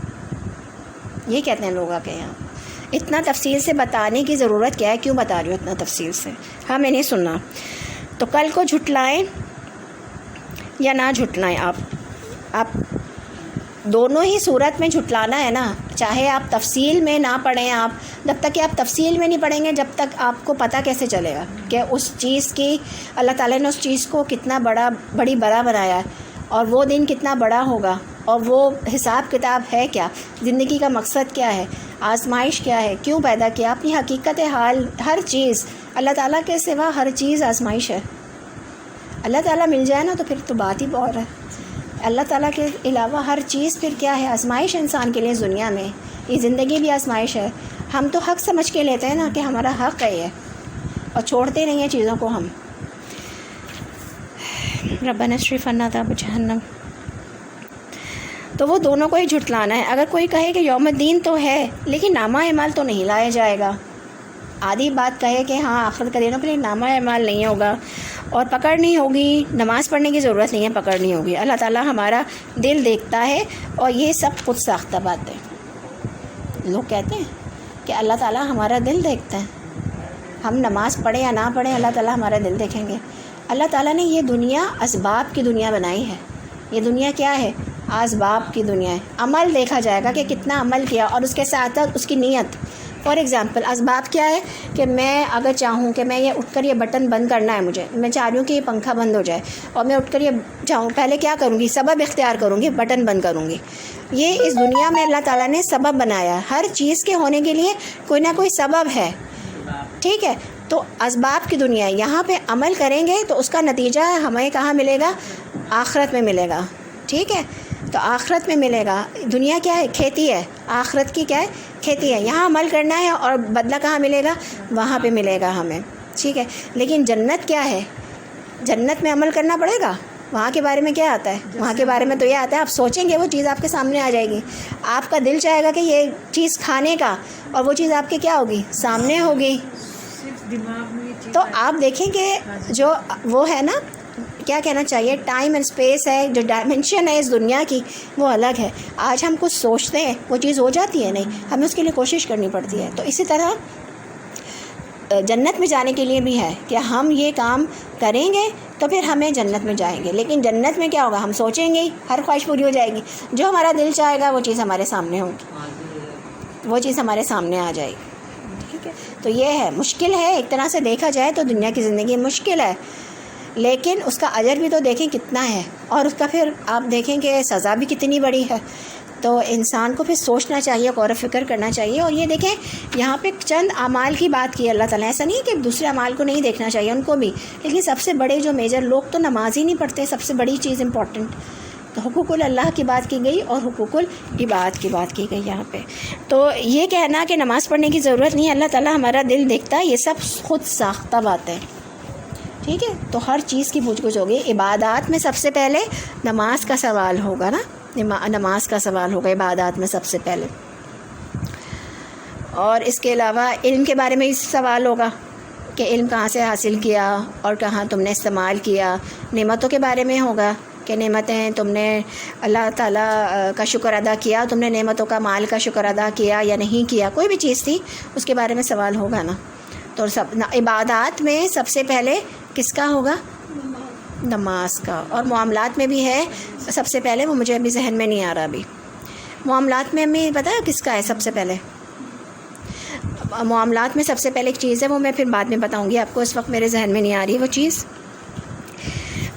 یہ کہتے ہیں لوگ آ کے یہاں اتنا تفصیل سے بتانے کی ضرورت کیا ہے، کیوں بتا رہی ہو اتنا تفصیل سے، ہمیں نہیں سننا۔ تو کل کو جھٹلائیں یا نہ جھٹلائیں، آپ دونوں ہی صورت میں جھٹلانا ہے نا، چاہے آپ تفصیل میں نہ پڑھیں، آپ جب تک کہ آپ تفصیل میں نہیں پڑھیں گے جب تک آپ کو پتہ کیسے چلے گا کہ اس چیز کی اللہ تعالیٰ نے اس چیز کو کتنا بڑا بنایا ہے، اور وہ دن کتنا بڑا ہوگا، اور وہ حساب کتاب ہے کیا، زندگی کا مقصد کیا ہے، آزمائش کیا ہے، کیوں پیدا کیا، اپنی حقیقت حال، ہر چیز اللہ تعالیٰ کے سوا ہر چیز آزمائش ہے۔ اللہ تعالیٰ مل جائے نا تو پھر تو بات ہی بہت ہے، اللہ تعالیٰ کے علاوہ ہر چیز پھر کیا ہے، آزمائش انسان کے لیے دنیا میں، یہ زندگی بھی آزمائش ہے۔ ہم تو حق سمجھ کے لیتے ہیں نا کہ ہمارا حق ہے یہ، اور چھوڑتے نہیں ہیں چیزوں کو ہم۔ ربنا اصرف عنا عذاب جہنم، تو وہ دونوں کو ہی جھٹلانا ہے۔ اگر کوئی کہے کہ یوم الدین تو ہے لیکن نامہ اعمال تو نہیں لایا جائے گا، آدھی بات کہے کہ ہاں آخرت کا دن ہو پھر نامہ اعمال نہیں ہوگا اور پکڑ نہیں ہوگی، نماز پڑھنے کی ضرورت نہیں ہے، پکڑ نہیں ہوگی، اللہ تعالیٰ ہمارا دل دیکھتا ہے، اور یہ سب خود ساختہ بات ہے۔ لوگ کہتے ہیں کہ اللہ تعالیٰ ہمارا دل دیکھتا ہے، ہم نماز پڑھیں یا نہ پڑھیں اللہ تعالیٰ ہمارا دل دیکھیں گے۔ اللہ تعالیٰ نے یہ دنیا اسباب کی دنیا بنائی ہے، یہ دنیا کیا ہے؟ اسباب کی دنیا ہے۔ عمل دیکھا جائے گا کہ کتنا عمل کیا، اور اس کے ساتھ ساتھ اس کی نیت۔ فار ایگزامپل اسباب کیا ہے کہ میں اگر چاہوں کہ میں یہ اٹھ کر یہ بٹن بند کرنا ہے، میں چاہ رہی ہوں کہ یہ پنکھا بند ہو جائے، اور میں اٹھ کر یہ چاہوں، پہلے کیا کروں گی؟ سبب اختیار کروں گی، بٹن بند کروں گی۔ یہ اس دنیا میں اللہ تعالیٰ نے سبب بنایا ہے، ہر چیز کے ہونے کے لیے کوئی نہ کوئی سبب ہے، ٹھیک ہے؟ تو اسباب کی دنیا ہے، یہاں پہ عمل کریں گے تو اس کا نتیجہ ہمیں کہاں ملے گا؟ آخرت میں ملے گا، ٹھیک ہے؟ تو آخرت میں ملے گا. دنیا کیا ہے؟ کھیتی ہے. آخرت کی کیا ہے؟ کھیتی ہے. یہاں عمل کرنا ہے اور بدلہ کہاں ملے گا؟ وہاں پہ ملے گا ہمیں. ٹھیک ہے. لیکن جنت کیا ہے؟ جنت میں عمل کرنا پڑے گا. وہاں کے بارے میں کیا آتا ہے؟ وہاں کے بارے میں تو یہ آتا ہے آپ سوچیں گے وہ چیز آپ کے سامنے آ جائے گی. آپ کا دل چاہے گا کہ یہ چیز کھانے کا، اور وہ چیز آپ کے کیا ہوگی؟ سامنے ہوگی. صرف دماغ میں یہ چیز تو آپ دیکھیں کہ جو وہ ہے نا، کیا کہنا چاہیے، ٹائم اینڈ اسپیس ہے، جو ڈائمینشن ہے اس دنیا کی وہ الگ ہے. آج ہم کچھ سوچتے ہیں وہ چیز ہو جاتی ہے نہیں، ہمیں اس کے لیے کوشش کرنی پڑتی ہے. تو اسی طرح جنت میں جانے کے لیے بھی ہے کہ ہم یہ کام کریں گے تو پھر ہمیں جنت میں جائیں گے. لیکن جنت میں کیا ہوگا؟ ہم سوچیں گے ہی، ہر خواہش پوری ہو جائے گی. جو ہمارا دل چاہے گا وہ چیز ہمارے سامنے ہوگی، وہ چیز ہمارے سامنے آ جائے گی. ٹھیک ہے. تو یہ ہے، مشکل ہے ایک طرح سے دیکھا جائے تو دنیا کی زندگی مشکل ہے، لیکن اس کا اجر بھی تو دیکھیں کتنا ہے، اور اس کا پھر آپ دیکھیں کہ سزا بھی کتنی بڑی ہے. تو انسان کو پھر سوچنا چاہیے، غور و فکر کرنا چاہیے. اور یہ دیکھیں یہاں پہ چند اعمال کی بات کی اللہ تعالیٰ. ایسا نہیں کہ دوسرے اعمال کو نہیں دیکھنا چاہیے، ان کو بھی، لیکن سب سے بڑے جو میجر لوگ تو نماز ہی نہیں پڑھتے، سب سے بڑی چیز امپورٹنٹ. تو حقوق اللہ کی بات کی گئی اور حقوق العباد کی بات کی گئی یہاں پہ. تو یہ کہنا کہ نماز پڑھنے کی ضرورت نہیں، اللہ تعالیٰ ہمارا دل دیکھتا ہے، یہ سب خود ساختہ باتیں. ٹھیک ہے. تو ہر چیز کی پوچھ گچھ ہوگی. عبادات میں سب سے پہلے نماز کا سوال ہوگا نا، نماز کا سوال ہوگا عبادات میں سب سے پہلے. اور اس کے علاوہ علم کے بارے میں بھی سوال ہوگا کہ علم کہاں سے حاصل کیا اور کہاں تم نے استعمال کیا. نعمتوں کے بارے میں ہوگا کہ نعمتیں تم نے اللہ تعالیٰ کا شکر ادا کیا، تم نے نعمتوں کا مال کا شکر ادا کیا یا نہیں کیا، کوئی بھی چیز تھی اس کے بارے میں سوال ہوگا نا. تو سب عبادات میں سب سے پہلے کس کا ہوگا؟ نماز کا. اور معاملات میں بھی ہے سب سے پہلے، وہ مجھے ابھی ذہن میں نہیں آ رہا. ابھی معاملات میں ہمیں پتہ ہے کس کا ہے سب سے پہلے؟ معاملات میں سب سے پہلے ایک چیز ہے، وہ میں پھر بعد میں بتاؤں گی آپ کو، اس وقت میرے ذہن میں نہیں آ رہی وہ چیز.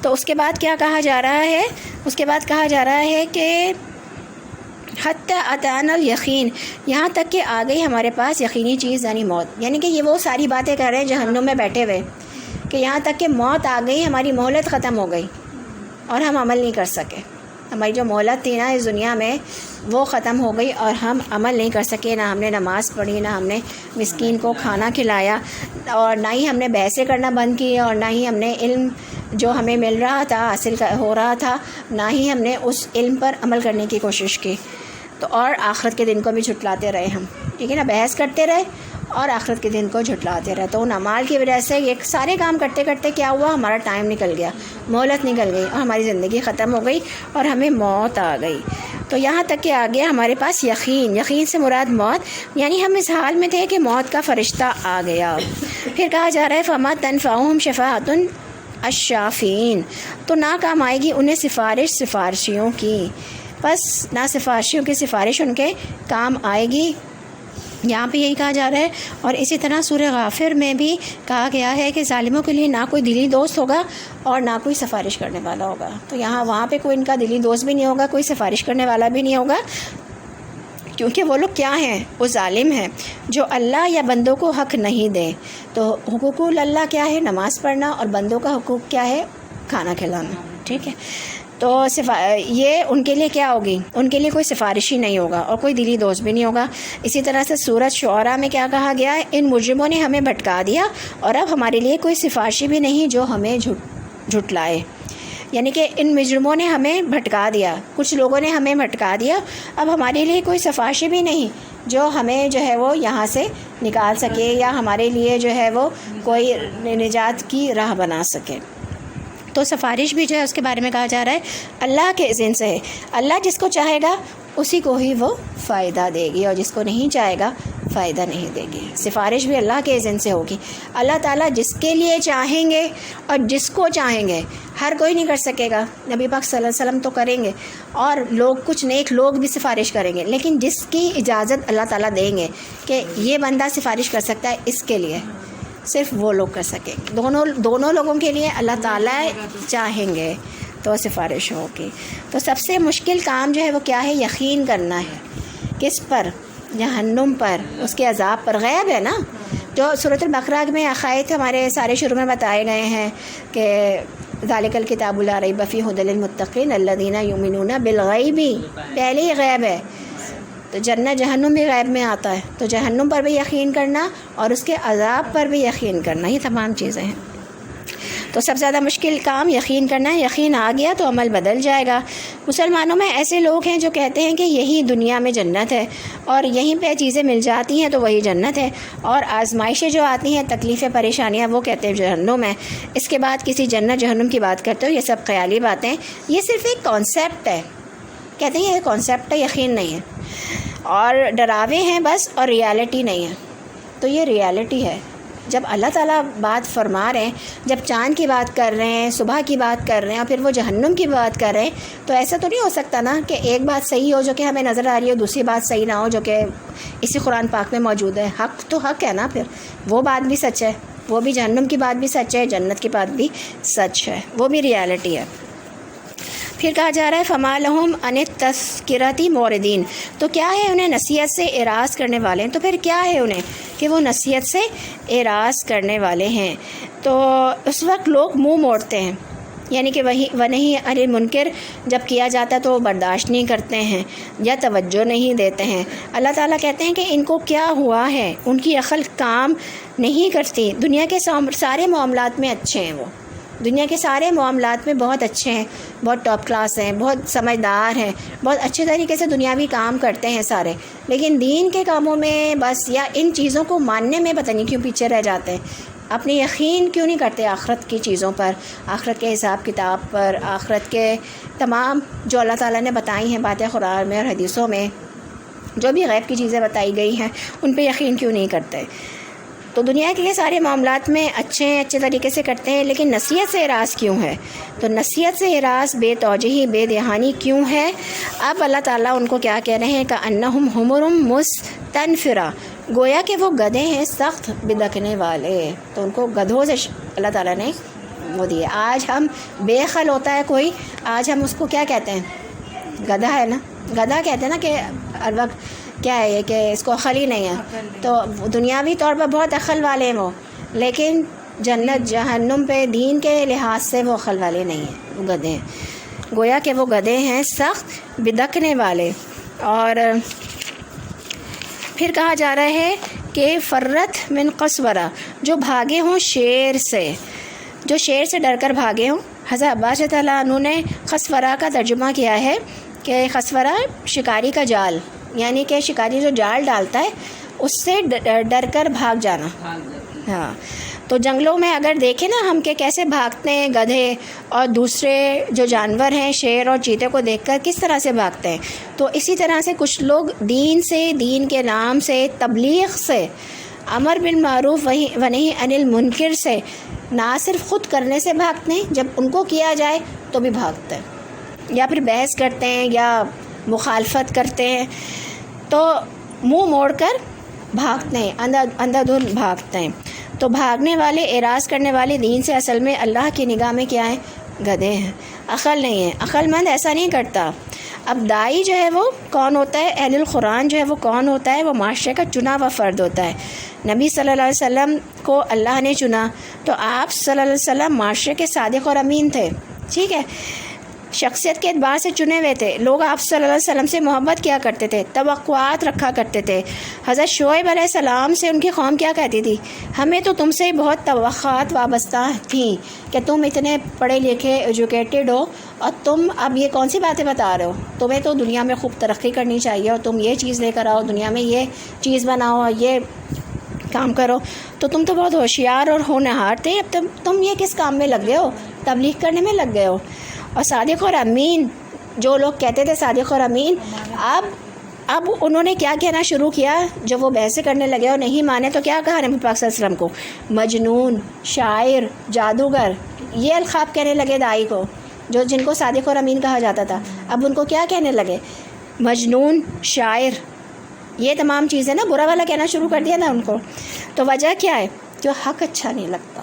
تو اس کے بعد کیا کہا جا رہا ہے؟ اس کے بعد کہا جا رہا ہے کہ حتی اتانا الیقین، یہاں تک کہ آ گئی ہمارے پاس یقینی چیز یعنی موت. یعنی کہ یہ وہ ساری باتیں کر رہے ہیں جہنم میں بیٹھے ہوئے کہ یہاں تک کہ موت آ گئی، ہماری مہلت ختم ہو گئی اور ہم عمل نہیں کر سکے. ہماری جو مہلت تھی نا اس دنیا میں وہ ختم ہو گئی اور ہم عمل نہیں کر سکے. نہ ہم نے نماز پڑھی، نہ ہم نے مسکین کو کھانا کھلایا، اور نہ ہی ہم نے بحثیں کرنا بند کی، اور نہ ہی ہم نے علم جو ہمیں مل رہا تھا، حاصل ہو رہا تھا، نہ ہی ہم نے اس علم پر عمل کرنے کی کوشش کی. تو اور آخرت کے دن کو بھی جھٹلاتے رہے ہم. ٹھیک ہے نا. بحث کرتے رہے اور آخرت کے دن کو جھٹلاتے رہے. تو ان اعمال کی وجہ سے یہ سارے کام کرتے کرتے کیا ہوا؟ ہمارا ٹائم نکل گیا، مہلت نکل گئی اور ہماری زندگی ختم ہو گئی اور ہمیں موت آ گئی. تو یہاں تک کہ آ گیا ہمارے پاس یقین. یقین سے مراد موت، یعنی ہم اس حال میں تھے کہ موت کا فرشتہ آ گیا. پھر کہا جا رہا ہے فما تنفعہم شفاعۃ الشافعین، تو نہ کام آئے گی انہیں سفارشیوں کی. بس نہ سفارشیوں کی سفارش ان کے کام آئے گی. یہاں پہ یہی کہا جا رہا ہے. اور اسی طرح سورہ غافر میں بھی کہا گیا ہے کہ ظالموں کے لیے نہ کوئی دلی دوست ہوگا اور نہ کوئی سفارش کرنے والا ہوگا. تو وہاں پہ کوئی ان کا دلی دوست بھی نہیں ہوگا، کوئی سفارش کرنے والا بھی نہیں ہوگا، کیونکہ وہ لوگ کیا ہیں؟ وہ ظالم ہیں جو اللہ یا بندوں کو حق نہیں دیں. تو حقوق اللہ کیا ہے؟ نماز پڑھنا. اور بندوں کا حقوق کیا ہے؟ کھانا کھلانا. ٹھیک ہے. تو یہ ان کے لیے کیا ہوگی؟ ان کے لیے کوئی سفارشی نہیں ہوگا اور کوئی دلی دوست بھی نہیں ہوگا. اسی طرح سے سورۃ شعراء میں کیا کہا گیا ہے؟ ان مجرموں نے ہمیں بھٹکا دیا اور اب ہمارے لیے کوئی سفارشی بھی نہیں جو ہمیں جھٹلائے. یعنی کہ ان مجرموں نے ہمیں بھٹکا دیا، کچھ لوگوں نے ہمیں بھٹکا دیا، اب ہمارے لیے کوئی سفارشی بھی نہیں جو ہمیں جو ہے وہ یہاں سے نکال سکے یا ہمارے لیے جو ہے وہ کوئی نجات کی راہ بنا سکے. تو سفارش بھی جو ہے اس کے بارے میں کہا جا رہا ہے اللہ کے اذن سے ہے. اللہ جس کو چاہے گا اسی کو ہی وہ فائدہ دے گی اور جس کو نہیں چاہے گا فائدہ نہیں دے گی. سفارش بھی اللہ کے اذن سے ہوگی. اللہ تعالیٰ جس کے لیے چاہیں گے اور جس کو چاہیں گے، ہر کوئی نہیں کر سکے گا. نبی پاک صلی اللہ علیہ وسلم تو کریں گے اور لوگ کچھ نیک لوگ بھی سفارش کریں گے، لیکن جس کی اجازت اللہ تعالیٰ دیں گے کہ یہ بندہ سفارش کر سکتا ہے، اس کے لیے صرف وہ لوگ کر سکیں گے. دونوں لوگوں کے لیے اللہ تعالیٰ چاہیں گے تو سفارش ہوگی. تو سب سے مشکل کام جو ہے وہ کیا ہے؟ یقین کرنا ہے. کس پر؟ جہنم پر، اس کے عذاب پر. غیب ہے نا، جو سورۃ البقرہ میں عقائد ہمارے سارے شروع میں بتائے گئے ہیں کہ ذالک الکتاب لا ریب فیہ ھدی للمتقین الذین یؤمنون بالغیب، پہلے ہی غیب ہے، تو جنت جہنم بھی غیب میں آتا ہے، تو جہنم پر بھی یقین کرنا اور اس کے عذاب پر بھی یقین کرنا، یہ تمام چیزیں ہیں۔ تو سب سے زیادہ مشکل کام یقین کرنا ہے، یقین آ گیا تو عمل بدل جائے گا۔ مسلمانوں میں ایسے لوگ ہیں جو کہتے ہیں کہ یہی دنیا میں جنت ہے اور یہیں پہ چیزیں مل جاتی ہیں تو وہی جنت ہے، اور آزمائشیں جو آتی ہیں، تکلیفیں پریشانیاں، وہ کہتے ہیں جہنم ہے۔ اس کے بعد کسی جنت جہنم کی بات کرتے ہو، یہ سب خیالی باتیں، یہ صرف ایک کانسیپٹ ہے، کہتے ہیں یہ کانسیپٹ ہے، یقین نہیں ہے، اور ڈراوے ہیں بس، اور ریالٹی نہیں ہے۔ تو یہ ریالٹی ہے۔ جب اللہ تعالیٰ بات فرما رہے ہیں، جب چاند کی بات کر رہے ہیں، صبح کی بات کر رہے ہیں، اور پھر وہ جہنم کی بات کر رہے ہیں، تو ایسا تو نہیں ہو سکتا نا کہ ایک بات صحیح ہو جو کہ ہمیں نظر آ رہی ہے، دوسری بات صحیح نہ ہو جو کہ اسی قرآن پاک میں موجود ہے۔ حق تو حق ہے نا، پھر وہ بات بھی سچ ہے، وہ بھی جہنم کی بات بھی سچ ہے، جنت کی بات بھی سچ ہے، وہ بھی ریالٹی ہے۔ پھر کہا جا رہا ہے فما لہم عن التذکرۃ معرضین، تو کیا ہے انہیں نصیحت سے اعراض کرنے والے ہیں، تو پھر کیا ہے انہیں کہ وہ نصیحت سے اعراض کرنے والے ہیں۔ تو اس وقت لوگ منہ موڑتے ہیں، یعنی کہ وہی ونہی عن المنکر جب کیا جاتا ہے تو وہ برداشت نہیں کرتے ہیں یا توجہ نہیں دیتے ہیں۔ اللہ تعالیٰ کہتے ہیں کہ ان کو کیا ہوا ہے، ان کی عقل کام نہیں کرتی، دنیا کے سارے معاملات میں اچھے ہیں، وہ دنیا کے سارے معاملات میں بہت اچھے ہیں، بہت ٹاپ کلاس ہیں، بہت سمجھدار ہیں، بہت اچھے طریقے سے دنیاوی کام کرتے ہیں سارے، لیکن دین کے کاموں میں بس، یا ان چیزوں کو ماننے میں پتہ نہیں کیوں پیچھے رہ جاتے ہیں، اپنے یقین کیوں نہیں کرتے آخرت کی چیزوں پر، آخرت کے حساب کتاب پر، آخرت کے تمام جو اللہ تعالیٰ نے بتائی ہیں باتیں قرآن میں اور حدیثوں میں، جو بھی غیب کی چیزیں بتائی گئی ہیں، ان پہ یقین کیوں نہیں کرتے۔ تو دنیا کے سارے معاملات میں اچھے طریقے سے کرتے ہیں، لیکن نصیحت سے اعراض کیوں ہے؟ تو نصیحت سے اعراض بے توجہی، بے دہانی کیوں ہے؟ اب اللہ تعالیٰ ان کو کیا کہہ رہے ہیں کہ انہم حمر مستنفرہ، گویا کہ وہ گدھے ہیں سخت بدکنے والے، تو ان کو گدھوں سے اللہ تعالیٰ نے وہ دیے۔ آج ہم بے خل ہوتا ہے کوئی، آج ہم اس کو کیا کہتے ہیں؟ گدھا ہے نا، گدھا کہتے ہیں نا، کہ ہر وقت کیا ہے یہ کہ اس کو عقل ہی نہیں ہے، تو دنیاوی طور پر بہت عقل والے ہیں وہ، لیکن جنت جہنم پہ دین کے لحاظ سے وہ عقل والے نہیں ہیں، وہ گدھے ہیں، گویا کہ وہ گدھے ہیں سخت بدکنے والے۔ اور پھر کہا جا رہا ہے کہ فرت من قسورہ، جو بھاگے ہوں شیر سے، جو شیر سے ڈر کر بھاگے ہوں۔ حضرت عباس رضی اللہ عنہ نے قسورہ کا ترجمہ کیا ہے کہ قسورہ شکاری کا جال، یعنی کہ شکاری جو جال ڈالتا ہے اس سے ڈر کر بھاگ جانا۔ ہاں، تو جنگلوں میں اگر دیکھیں نا ہم کہ کیسے بھاگتے ہیں گدھے اور دوسرے جو جانور ہیں شیر اور چیتے کو دیکھ کر کس طرح سے بھاگتے ہیں، تو اسی طرح سے کچھ لوگ دین سے، دین کے نام سے، تبلیغ سے، امر بالمعروف ونہی عن المنکر سے، نہ صرف خود کرنے سے بھاگتے ہیں، جب ان کو کیا جائے تو بھی بھاگتے ہیں، یا پھر بحث کرتے ہیں یا مخالفت کرتے ہیں، تو منہ موڑ کر بھاگتے ہیں، اندھا دھند بھاگتے ہیں۔ تو بھاگنے والے، اعراض کرنے والے دین سے اصل میں اللہ کی نگاہ میں کیا ہیں؟ گدھے ہیں، عقل نہیں ہے۔ عقل مند ایسا نہیں کرتا۔ اب دائی جو ہے وہ کون ہوتا ہے؟ اہل القرآن جو ہے وہ کون ہوتا ہے؟ وہ معاشرے کا چنا ہوا فرد ہوتا ہے۔ نبی صلی اللہ علیہ وسلم کو اللہ نے چنا، تو آپ صلی اللہ علیہ وسلم معاشرے کے صادق اور امین تھے، ٹھیک ہے، شخصیت کے اعتبار سے چنے ہوئے تھے، لوگ آپ صلی اللہ علیہ وسلم سے محبت کیا کرتے تھے، توقعات رکھا کرتے تھے۔ حضرت شعیب علیہ السلام سے ان کی قوم کیا کہتی تھی؟ ہمیں تو تم سے بہت توقعات وابستہ تھیں کہ تم اتنے پڑھے لکھے ایجوکیٹڈ ہو، اور تم اب یہ کون سی باتیں بتا رہے ہو؟ تمہیں تو دنیا میں خوب ترقی کرنی چاہیے، اور تم یہ چیز لے کر آؤ، دنیا میں یہ چیز بناؤ، یہ کام کرو، تو تم تو بہت ہوشیار اور ہونہار تھے، اب تم یہ کس کام میں لگ گئے ہو؟ تبلیغ کرنے میں لگ گئے ہو۔ اور صادق اور امین جو لوگ کہتے تھے صادق اور امین، اب انہوں نے کیا کہنا شروع کیا؟ جب وہ بحثیں کرنے لگے اور نہیں مانے تو کیا کہا نبی پاک صلی اللہ علیہ وسلم کو؟ مجنون، شاعر، جادوگر، یہ القاب کہنے لگے دائی کو، جن کو صادق اور امین کہا جاتا تھا۔ اب ان کو کیا کہنے لگے؟ مجنون، شاعر، یہ تمام چیزیں نا برا والا کہنا شروع کر دیا نا ان کو۔ تو وجہ کیا ہے؟ جو حق اچھا نہیں لگتا۔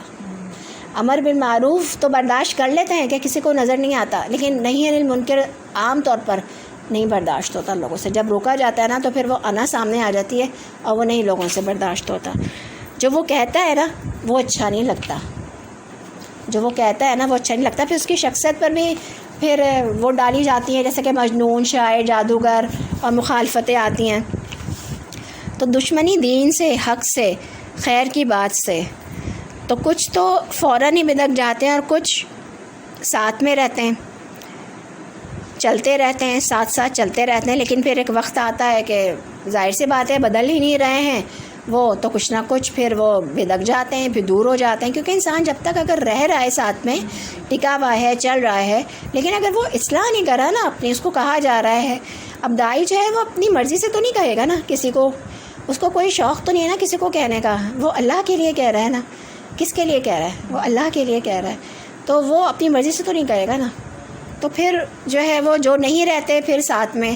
امر بالمعروف تو برداشت کر لیتے ہیں کہ کسی کو نظر نہیں آتا، لیکن نہیں عن المنکر عام طور پر نہیں برداشت ہوتا لوگوں سے۔ جب روکا جاتا ہے نا تو پھر وہ انا سامنے آ جاتی ہے، اور وہ نہیں لوگوں سے برداشت ہوتا۔ جو وہ کہتا ہے نا وہ اچھا نہیں لگتا، جو وہ کہتا ہے نا وہ اچھا نہیں لگتا. پھر اس کی شخصیت پر بھی پھر وہ ڈالی جاتی ہیں، جیسے کہ مجنون، شاعر، جادوگر اور مخالفتیں آتی ہیں. تو دشمنی دین سے، حق سے، خیر کی بات سے. تو کچھ تو فوراً ہی بدک جاتے ہیں اور کچھ ساتھ میں رہتے ہیں، چلتے رہتے ہیں، ساتھ ساتھ چلتے رہتے ہیں. لیکن پھر ایک وقت آتا ہے کہ ظاہر سی بات ہے بدل ہی نہیں رہے ہیں وہ، تو کچھ نہ کچھ پھر وہ بدک جاتے ہیں، پھر دور ہو جاتے ہیں. کیونکہ انسان جب تک اگر رہ رہا ہے ساتھ میں، ٹکا ہوا ہے، چل رہا ہے، لیکن اگر وہ اصلاح نہیں کر رہا نا اپنی، اس کو کہا جا رہا ہے. اب داعی جو ہے وہ اپنی مرضی سے تو نہیں کہے گا نا کسی کو، اس کو کوئی شوق تو نہیں ہے نا کسی کو کہنے کا. وہ اللہ کے لیے کہہ رہا ہے نا. کس کے لیے کہہ رہا ہے؟ وہ اللہ کے لیے کہہ رہا ہے. تو وہ اپنی مرضی سے تو نہیں کہے گا نا. تو پھر جو ہے وہ جو نہیں رہتے پھر ساتھ میں،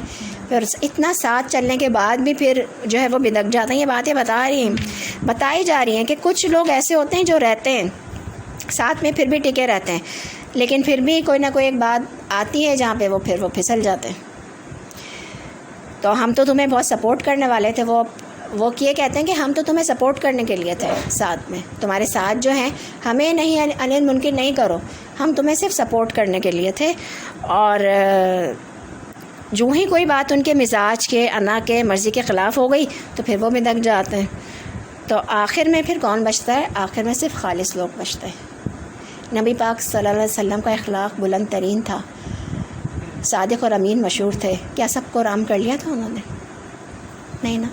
پھر اتنا ساتھ چلنے کے بعد بھی پھر جو ہے وہ بدک جاتے ہیں. یہ باتیں بتائی جا رہی ہیں کہ کچھ لوگ ایسے ہوتے ہیں جو رہتے ہیں ساتھ میں، پھر بھی ٹکے رہتے ہیں، لیکن پھر بھی کوئی نہ کوئی ایک بات آتی ہے جہاں پہ وہ پھر وہ پھسل جاتے ہیں. تو ہم تو تمہیں بہت سپورٹ کرنے والے تھے. وہ یہ کہتے ہیں کہ ہم تو تمہیں سپورٹ کرنے کے لیے تھے ساتھ میں، تمہارے ساتھ جو ہیں ہمیں نہیں انل منکر نہیں کرو، ہم تمہیں صرف سپورٹ کرنے کے لیے تھے. اور جو ہی کوئی بات ان کے مزاج کے، انا کے، مرضی کے خلاف ہو گئی تو پھر وہ بدک جاتے ہیں. تو آخر میں پھر کون بچتا ہے؟ آخر میں صرف خالص لوگ بچتے ہیں. نبی پاک صلی اللہ علیہ وسلم کا اخلاق بلند ترین تھا، صادق اور امین مشہور تھے. کیا سب کو رام کر لیا تھا انہوں نے؟ نہیں نا.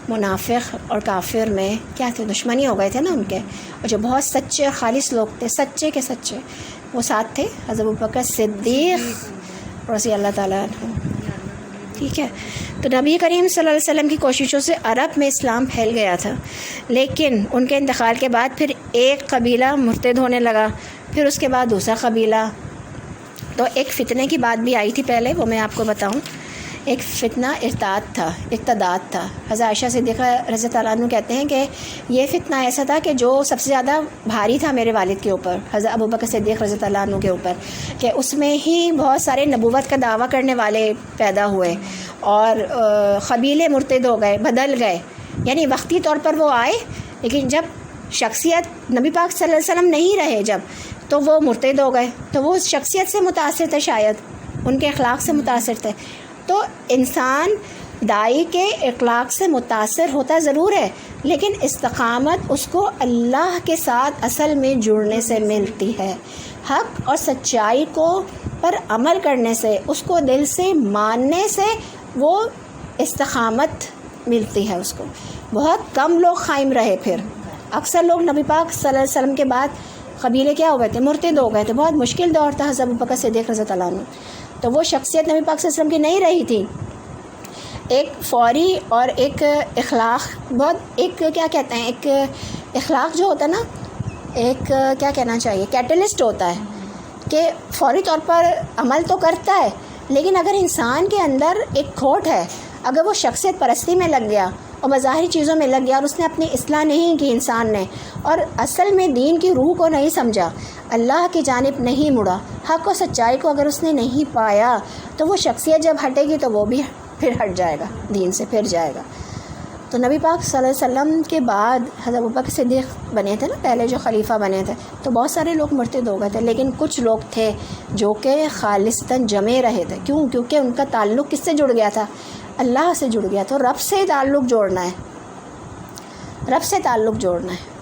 منافق اور کافر میں کیا تھے؟ دشمنی ہو گئے تھے نا ان کے. اور جو بہت سچے اور خالص لوگ تھے، سچے کے سچے، وہ ساتھ تھے حضرت ابوبکر صدیق رضی اللہ تعالیٰ عنہ. ٹھیک ہے. تو نبی کریم صلی اللہ علیہ وسلم کی کوششوں سے عرب میں اسلام پھیل گیا تھا، لیکن ان کے انتقال کے بعد پھر ایک قبیلہ مرتد ہونے لگا، پھر اس کے بعد دوسرا قبیلہ. تو ایک فتنے کی بات بھی آئی تھی پہلے، وہ میں آپ کو بتاؤں. ایک فتنہ ارتداد تھا. حضرت عائشہ صدیقہ رضی اللہ عنہ کہتے ہیں کہ یہ فتنہ ایسا تھا کہ جو سب سے زیادہ بھاری تھا میرے والد کے اوپر، حضرت ابوبکر صدیق رضی اللہ عنہ کے اوپر، کہ اس میں ہی بہت سارے نبوت کا دعویٰ کرنے والے پیدا ہوئے اور قبیلے مرتد ہو گئے، بدل گئے. یعنی وقتی طور پر وہ آئے، لیکن جب شخصیت نبی پاک صلی اللہ علیہ وسلم نہیں رہے جب، تو وہ مرتد ہو گئے. تو وہ اس شخصیت سے متاثر تھے، شاید ان کے اخلاق سے متاثر تھے. تو انسان داعی کے اخلاق سے متاثر ہوتا ضرور ہے، لیکن استقامت اس کو اللہ کے ساتھ اصل میں جڑنے سے ملتی ہے. حق اور سچائی کو پر عمل کرنے سے، اس کو دل سے ماننے سے وہ استقامت ملتی ہے اس کو. بہت کم لوگ قائم رہے. پھر اکثر لوگ نبی پاک صلی اللہ علیہ وسلم کے بعد قبیلے کیا ہو گئے تھے؟ مرتد ہو گئے تھے. بہت مشکل دور تھا حضرت ابوبکر صدیق رضی اللہ عنہ. تو وہ شخصیت نبی پاک صلی اللہ علیہ وسلم کی نہیں رہی تھی. ایک فوری اور ایک اخلاق، بہت ایک کیا کہتے ہیں، ایک اخلاق جو ہوتا ہے نا، ایک کیا کہنا چاہیے، کیٹلسٹ ہوتا ہے کہ فوری طور پر عمل تو کرتا ہے، لیکن اگر انسان کے اندر ایک کھوٹ ہے، اگر وہ شخصیت پرستی میں لگ گیا اور بظاہری چیزوں میں لگ گیا اور اس نے اپنی اصلاح نہیں کی انسان نے، اور اصل میں دین کی روح کو نہیں سمجھا، اللہ کی جانب نہیں مڑا، حق و سچائی کو اگر اس نے نہیں پایا، تو وہ شخصیت جب ہٹے گی تو وہ بھی پھر ہٹ جائے گا، دین سے پھر جائے گا. تو نبی پاک صلی اللہ علیہ وسلم کے بعد حضرت ابوبکر صدیق بنے تھے نا، پہلے جو خلیفہ بنے تھے، تو بہت سارے لوگ مرتد ہو گئے تھے، لیکن کچھ لوگ تھے جو کہ خالصتاً جمے رہے تھے. کیوں؟ کیونکہ ان کا تعلق کس سے جڑ گیا تھا؟ اللہ سے جڑ گیا. تو رب سے تعلق جوڑنا ہے، رب سے تعلق جوڑنا ہے.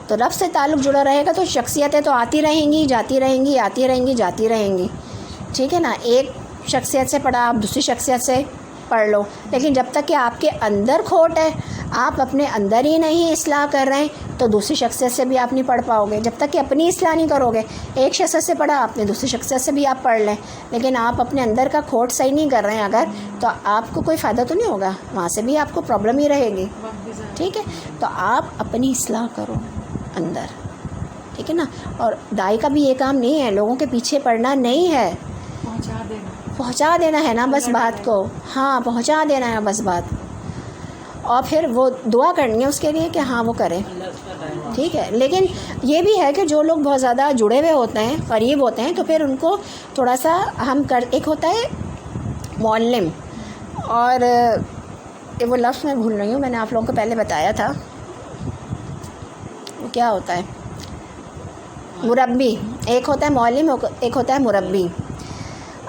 تو رب سے تعلق جڑا رہے گا تو شخصیتیں تو آتی رہیں گی، جاتی رہیں گی، آتی رہیں گی، جاتی رہیں گی. ٹھیک ہے نا. ایک شخصیت سے پڑھا، آپ دوسری شخصیت سے پڑھ لو، لیکن جب تک کہ آپ کے اندر کھوٹ ہے، آپ اپنے اندر ہی نہیں اصلاح کر رہے ہیں، تو دوسری شخصیت سے بھی آپ نہیں پڑھ پاؤ گے. جب تک کہ اپنی اصلاح نہیں کرو گے. ایک شخصیت سے پڑھا آپ نے، دوسری شخصیت سے بھی آپ پڑھ لیں، لیکن آپ اپنے اندر کا کھوٹ صحیح نہیں کر رہے ہیں اگر، تو آپ کو کوئی فائدہ تو نہیں ہوگا، وہاں سے بھی آپ کو پرابلم ہی رہے گی. ٹھیک ہے. تو آپ اپنی اصلاح کرو اندر. ٹھیک ہے نا. اور داعی کا بھی یہ کام نہیں ہے لوگوں کے پیچھے پڑنا نہیں ہے، پہنچا دینا ہے نا بس بات کو. ہاں، پہنچا دینا ہے بس بات، اور پھر وہ دعا کرنی ہے اس کے لیے کہ ہاں وہ کریں. ٹھیک ہے. لیکن یہ بھی ہے کہ جو لوگ بہت زیادہ جڑے ہوئے ہوتے ہیں، قریب ہوتے ہیں، تو پھر ان کو تھوڑا سا ایک ہوتا ہے معلم، اور وہ لفظ میں بھول رہی ہوں، میں نے آپ لوگوں کو پہلے بتایا تھا، وہ کیا ہوتا ہے، مربی، ایک ہوتا ہے معلم، ایک ہوتا ہے مربی.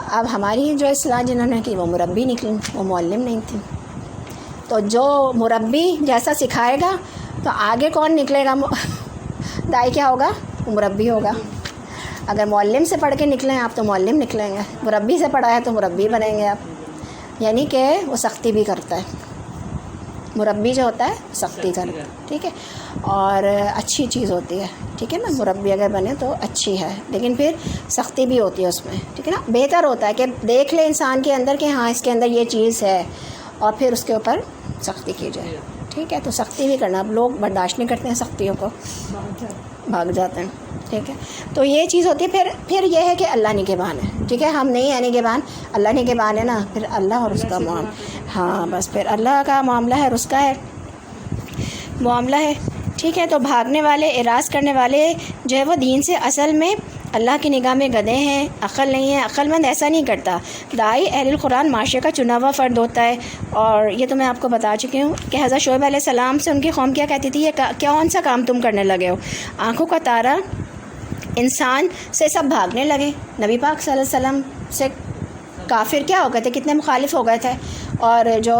اب ہماری جو اصلاح جنہوں نے کی وہ مربی نکلی، وہ معلم نہیں تھی. تو جو مربی جیسا سکھائے گا تو آگے کون نکلے گا؟ دائی کیا ہوگا؟ مربی ہوگا. اگر معلم سے پڑھ کے نکلیں آپ تو معلم نکلیں گے، مربی سے پڑھا ہے تو مربی بنیں گے آپ. یعنی کہ وہ سختی بھی کرتا ہے، مربی جو ہوتا ہے سختی کرتا ہے. ٹھیک ہے، اور اچھی چیز ہوتی ہے. ٹھیک ہے نا، مربی اگر بنے تو اچھی ہے، لیکن پھر سختی بھی ہوتی ہے اس میں. ٹھیک ہے نا، بہتر ہوتا ہے کہ دیکھ لے انسان کے اندر کہ ہاں اس کے اندر یہ چیز ہے اور پھر اس کے اوپر سختی کی جائے. ٹھیک ہے، تو سختی بھی کرنا. اب لوگ برداشت نہیں کرتے ہیں سختیوں کو، بھاگ جاتے ہیں. ٹھیک ہے، تو یہ چیز ہوتی ہے. پھر یہ ہے کہ اللہ نگہبان ہے. ٹھیک ہے، ہم نہیں ہیں نگہبان، اللہ نگہبان ہے نا. پھر اللہ اور اس کا معاملہ، ہاں بس پھر اللہ کا معاملہ ہے اور اس کا ہے معاملہ ہے. ٹھیک ہے، تو بھاگنے والے، اعراض کرنے والے جو ہے وہ دین سے اصل میں اللہ کی نگاہ میں گدھے ہیں، عقل نہیں ہے. عقل مند ایسا نہیں کرتا. داعی اہل القرآن معاشرے کا چنا ہوا فرد ہوتا ہے. اور یہ تو میں آپ کو بتا چکی ہوں کہ حضرت شعیب علیہ السلام سے ان کی قوم کیا کہتی تھی؟ یہ کون سا کام تم کرنے لگے ہو؟ آنکھوں کا تارا انسان سے سب بھاگنے لگے. نبی پاک صلی اللہ علیہ وسلم سے کافر کیا ہو گئے تھے، کتنے مخالف ہو گئے تھے. اور جو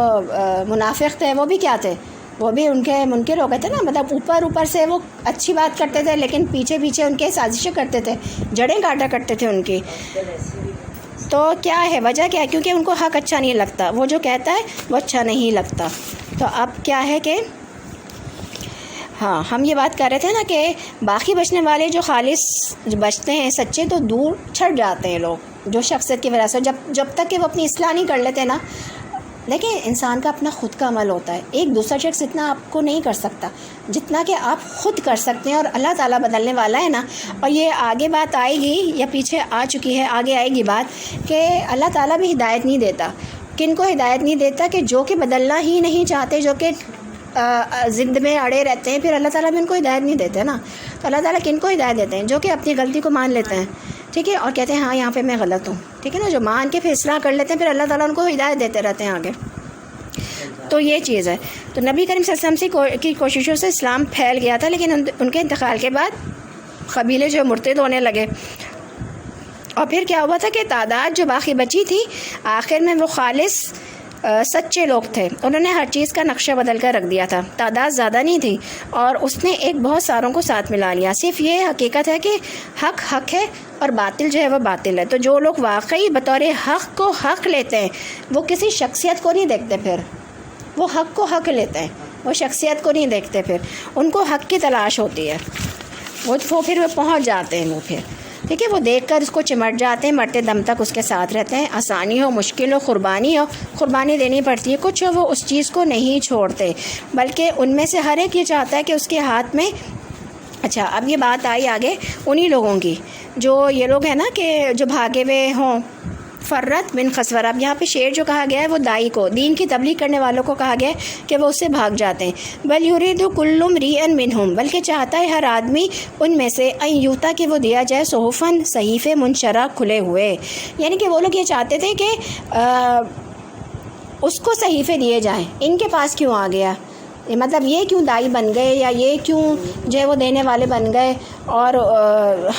منافق تھے وہ بھی کیا تھے، وہ بھی ان کے منکر ہو گئے تھے نا. مطلب اوپر سے وہ اچھی بات کرتے تھے لیکن پیچھے ان کے سازشیں کرتے تھے، جڑیں کاٹا کرتے تھے ان کی. تو کیا ہے وجہ کیا ہے؟ کیونکہ ان کو حق اچھا نہیں لگتا، وہ جو کہتا ہے وہ اچھا نہیں لگتا. تو اب کیا ہے کہ ہاں ہم یہ بات کر رہے تھے نا کہ باقی بچنے والے جو خالص بچتے ہیں سچے، تو دور چھٹ جاتے ہیں لوگ جو شخصیت کی وجہ سے. جب تک کہ وہ اپنی اصلاح نہیں کر لیتے نا. لیکن انسان کا اپنا خود کا عمل ہوتا ہے. ایک دوسرا شخص اتنا آپ کو نہیں کر سکتا جتنا کہ آپ خود کر سکتے ہیں، اور اللہ تعالیٰ بدلنے والا ہے نا. اور یہ آگے بات آئے گی یا پیچھے آ چکی ہے، آگے آئے گی بات کہ اللہ تعالیٰ بھی ہدایت نہیں دیتا. کن کو ہدایت نہیں دیتا؟ کہ جو کہ بدلنا ہی نہیں چاہتے، جو کہ ضد میں اڑے رہتے ہیں. پھر اللہ تعالیٰ بھی ان کو ہدایت نہیں دیتے نا. تو اللہ تعالیٰ کن کو ہدایت دیتے ہیں؟ جو کہ اپنی غلطی کو مان لیتے ہیں. ٹھیک ہے، اور کہتے ہیں ہاں یہاں پہ میں غلط ہوں. ٹھیک ہے نا، جو مان کے فیصلہ کر لیتے ہیں پھر اللہ تعالیٰ ان کو ہدایت دیتے رہتے ہیں آگے. تو یہ چیز ہے. تو نبی کریم صلی اللہ علیہ وسلم کی کوششوں سے اسلام پھیل گیا تھا، لیکن ان کے انتقال کے بعد قبیلے جو مرتد ہونے لگے. اور پھر کیا ہوا تھا کہ تعداد جو باقی بچی تھی آخر میں وہ خالص سچے لوگ تھے. انہوں نے ہر چیز کا نقشہ بدل کر رکھ دیا تھا. تعداد زیادہ نہیں تھی اور اس نے ایک بہت ساروں کو ساتھ ملا لیا. صرف یہ حقیقت ہے کہ حق حق ہے اور باطل جو ہے وہ باطل ہے. تو جو لوگ واقعی بطور حق کو حق لیتے ہیں وہ کسی شخصیت کو نہیں دیکھتے، پھر وہ حق کو حق لیتے ہیں، وہ شخصیت کو نہیں دیکھتے. پھر ان کو حق کی تلاش ہوتی ہے، وہ پھر وہ پہنچ جاتے ہیں. وہ پھر ٹھیک ہے، وہ دیکھ کر اس کو چمٹ جاتے ہیں، مرتے دم تک اس کے ساتھ رہتے ہیں. آسانی ہو، مشکل ہو، قربانی دینی پڑتی ہے، کچھ ہو، وہ اس چیز کو نہیں چھوڑتے. بلکہ ان میں سے ہر ایک یہ چاہتا ہے کہ اس کے ہاتھ میں. اچھا، اب یہ بات آئی آگے انہی لوگوں کی جو یہ لوگ ہیں نا کہ جو بھاگے ہوئے ہوں. فرت بن خسور. اب یہاں پہ شعر جو کہا گیا ہے وہ دائی کو، دین کی تبلیغ کرنے والوں کو کہا گیا ہے کہ وہ اس سے بھاگ جاتے ہیں. بل یرید کل امرئ منہم. بلکہ چاہتا ہے ہر آدمی ان میں سے ان یوتا کہ وہ دیا جائے صحفاً، صحیفے منشرہ کھلے ہوئے. یعنی کہ وہ لوگ یہ چاہتے تھے کہ اس کو صحیفے دیے جائیں. ان کے پاس کیوں آ گیا؟ مطلب یہ کیوں دائی بن گئے، یا یہ کیوں جو ہے وہ دینے والے بن گئے، اور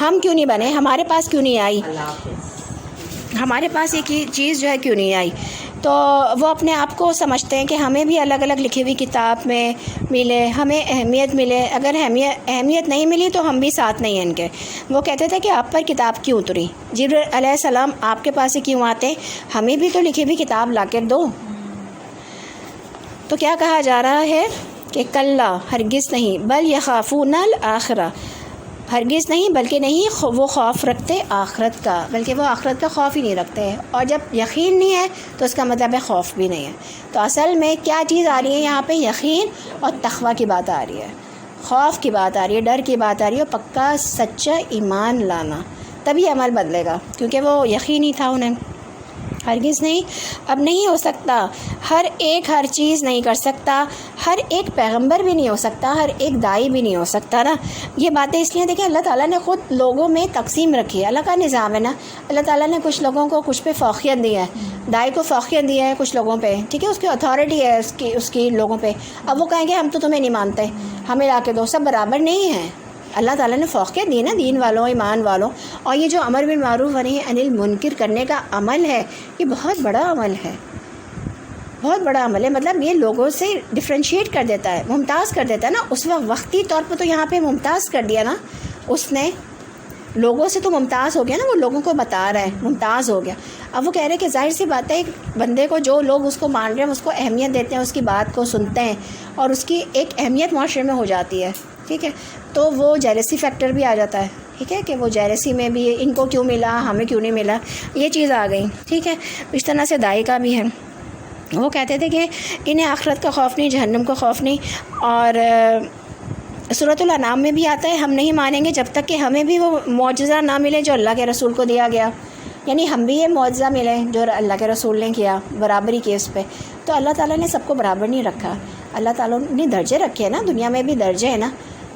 ہم کیوں نہیں بنے؟ ہمارے پاس کیوں نہیں آئی؟ ہمارے پاس ایک ہی چیز جو ہے کیوں نہیں آئی؟ تو وہ اپنے آپ کو سمجھتے ہیں کہ ہمیں بھی الگ الگ لکھی ہوئی کتاب میں ملے، ہمیں اہمیت ملے. اگر اہمیت نہیں ملی تو ہم بھی ساتھ نہیں ہیں ان کے. وہ کہتے تھے کہ آپ پر کتاب کیوں اتری؟ جبرائیل علیہ السلام آپ کے پاس ہی کیوں آتے؟ ہمیں بھی تو لکھی ہوئی کتاب لا کر دو. تو کیا کہا جا رہا ہے کہ کلا، ہرگز نہیں، بل یخافون الآخرہ، ہرگز نہیں بلکہ نہیں وہ خوف رکھتے آخرت کا، بلکہ وہ آخرت کا خوف ہی نہیں رکھتے. اور جب یقین نہیں ہے تو اس کا مطلب ہے خوف بھی نہیں ہے. تو اصل میں کیا چیز آ رہی ہے یہاں پہ؟ یقین اور تقویٰ کی بات آ رہی ہے، خوف کی بات آ رہی ہے، ڈر کی بات آ رہی ہے. اور پکا سچا ایمان لانا، تبھی عمل بدلے گا، کیونکہ وہ یقین ہی تھا انہیں. ہرگز نہیں، اب نہیں ہو سکتا. ہر ایک ہر چیز نہیں کر سکتا، ہر ایک پیغمبر بھی نہیں ہو سکتا، ہر ایک دائی بھی نہیں ہو سکتا نا. یہ باتیں اس لیے دیکھیں اللہ تعالیٰ نے خود لوگوں میں تقسیم رکھی ہے. اللہ کا نظام ہے نا. اللہ تعالیٰ نے کچھ لوگوں کو کچھ پہ فوقیت دی ہے، دائی کو فوقیت دی ہے کچھ لوگوں پہ. ٹھیک ہے، اس کی اتھارٹی ہے اس کی لوگوں پہ. اب وہ کہیں گے ہم تو تمہیں نہیں مانتے، ہمیں لا کے دو. سب برابر نہیں ہیں. اللہ تعالیٰ نے فوقیت دی نا دین والوں ایمان والوں. اور یہ جو امر بالمعروف و نہی عن المنکر کرنے کا عمل ہے یہ بہت بڑا عمل ہے, بہت بڑا عمل ہے. مطلب یہ لوگوں سے ڈفرینشیٹ کر دیتا ہے, ممتاز کر دیتا ہے نا. اس وقت وقتی طور پہ تو یہاں پہ ممتاز کر دیا نا اس نے, لوگوں سے تو ممتاز ہو گیا نا, وہ لوگوں کو بتا رہا ہے ممتاز ہو گیا. اب وہ کہہ رہے کہ ظاہر سی بات ہے ایک بندے کو جو لوگ اس کو مان رہے ہیں اس کو اہمیت دیتے ہیں, اس کی بات کو سنتے ہیں اور اس کی ایک اہمیت معاشرے میں ہو جاتی ہے, ٹھیک ہے, تو وہ جیلسی فیکٹر بھی آ جاتا ہے, ٹھیک ہے, کہ وہ جیلسی میں بھی ان کو کیوں ملا ہمیں کیوں نہیں ملا, یہ چیز آ گئی, ٹھیک ہے. اس طرح سے دائی کا بھی ہے, وہ کہتے تھے کہ انہیں آخرت کا خوف نہیں, جہنم کا خوف نہیں. اور سورۃ الانعام میں بھی آتا ہے ہم نہیں مانیں گے جب تک کہ ہمیں بھی وہ معجزہ نہ ملے جو اللہ کے رسول کو دیا گیا. یعنی ہم بھی یہ معجزہ ملے جو اللہ کے رسول نے کیا, برابری کی اس پہ. تو اللہ تعالیٰ نے سب کو برابر نہیں رکھا, اللہ تعالیٰ نے درجے رکھے ہیں نا, دنیا میں بھی درجے ہیں نا,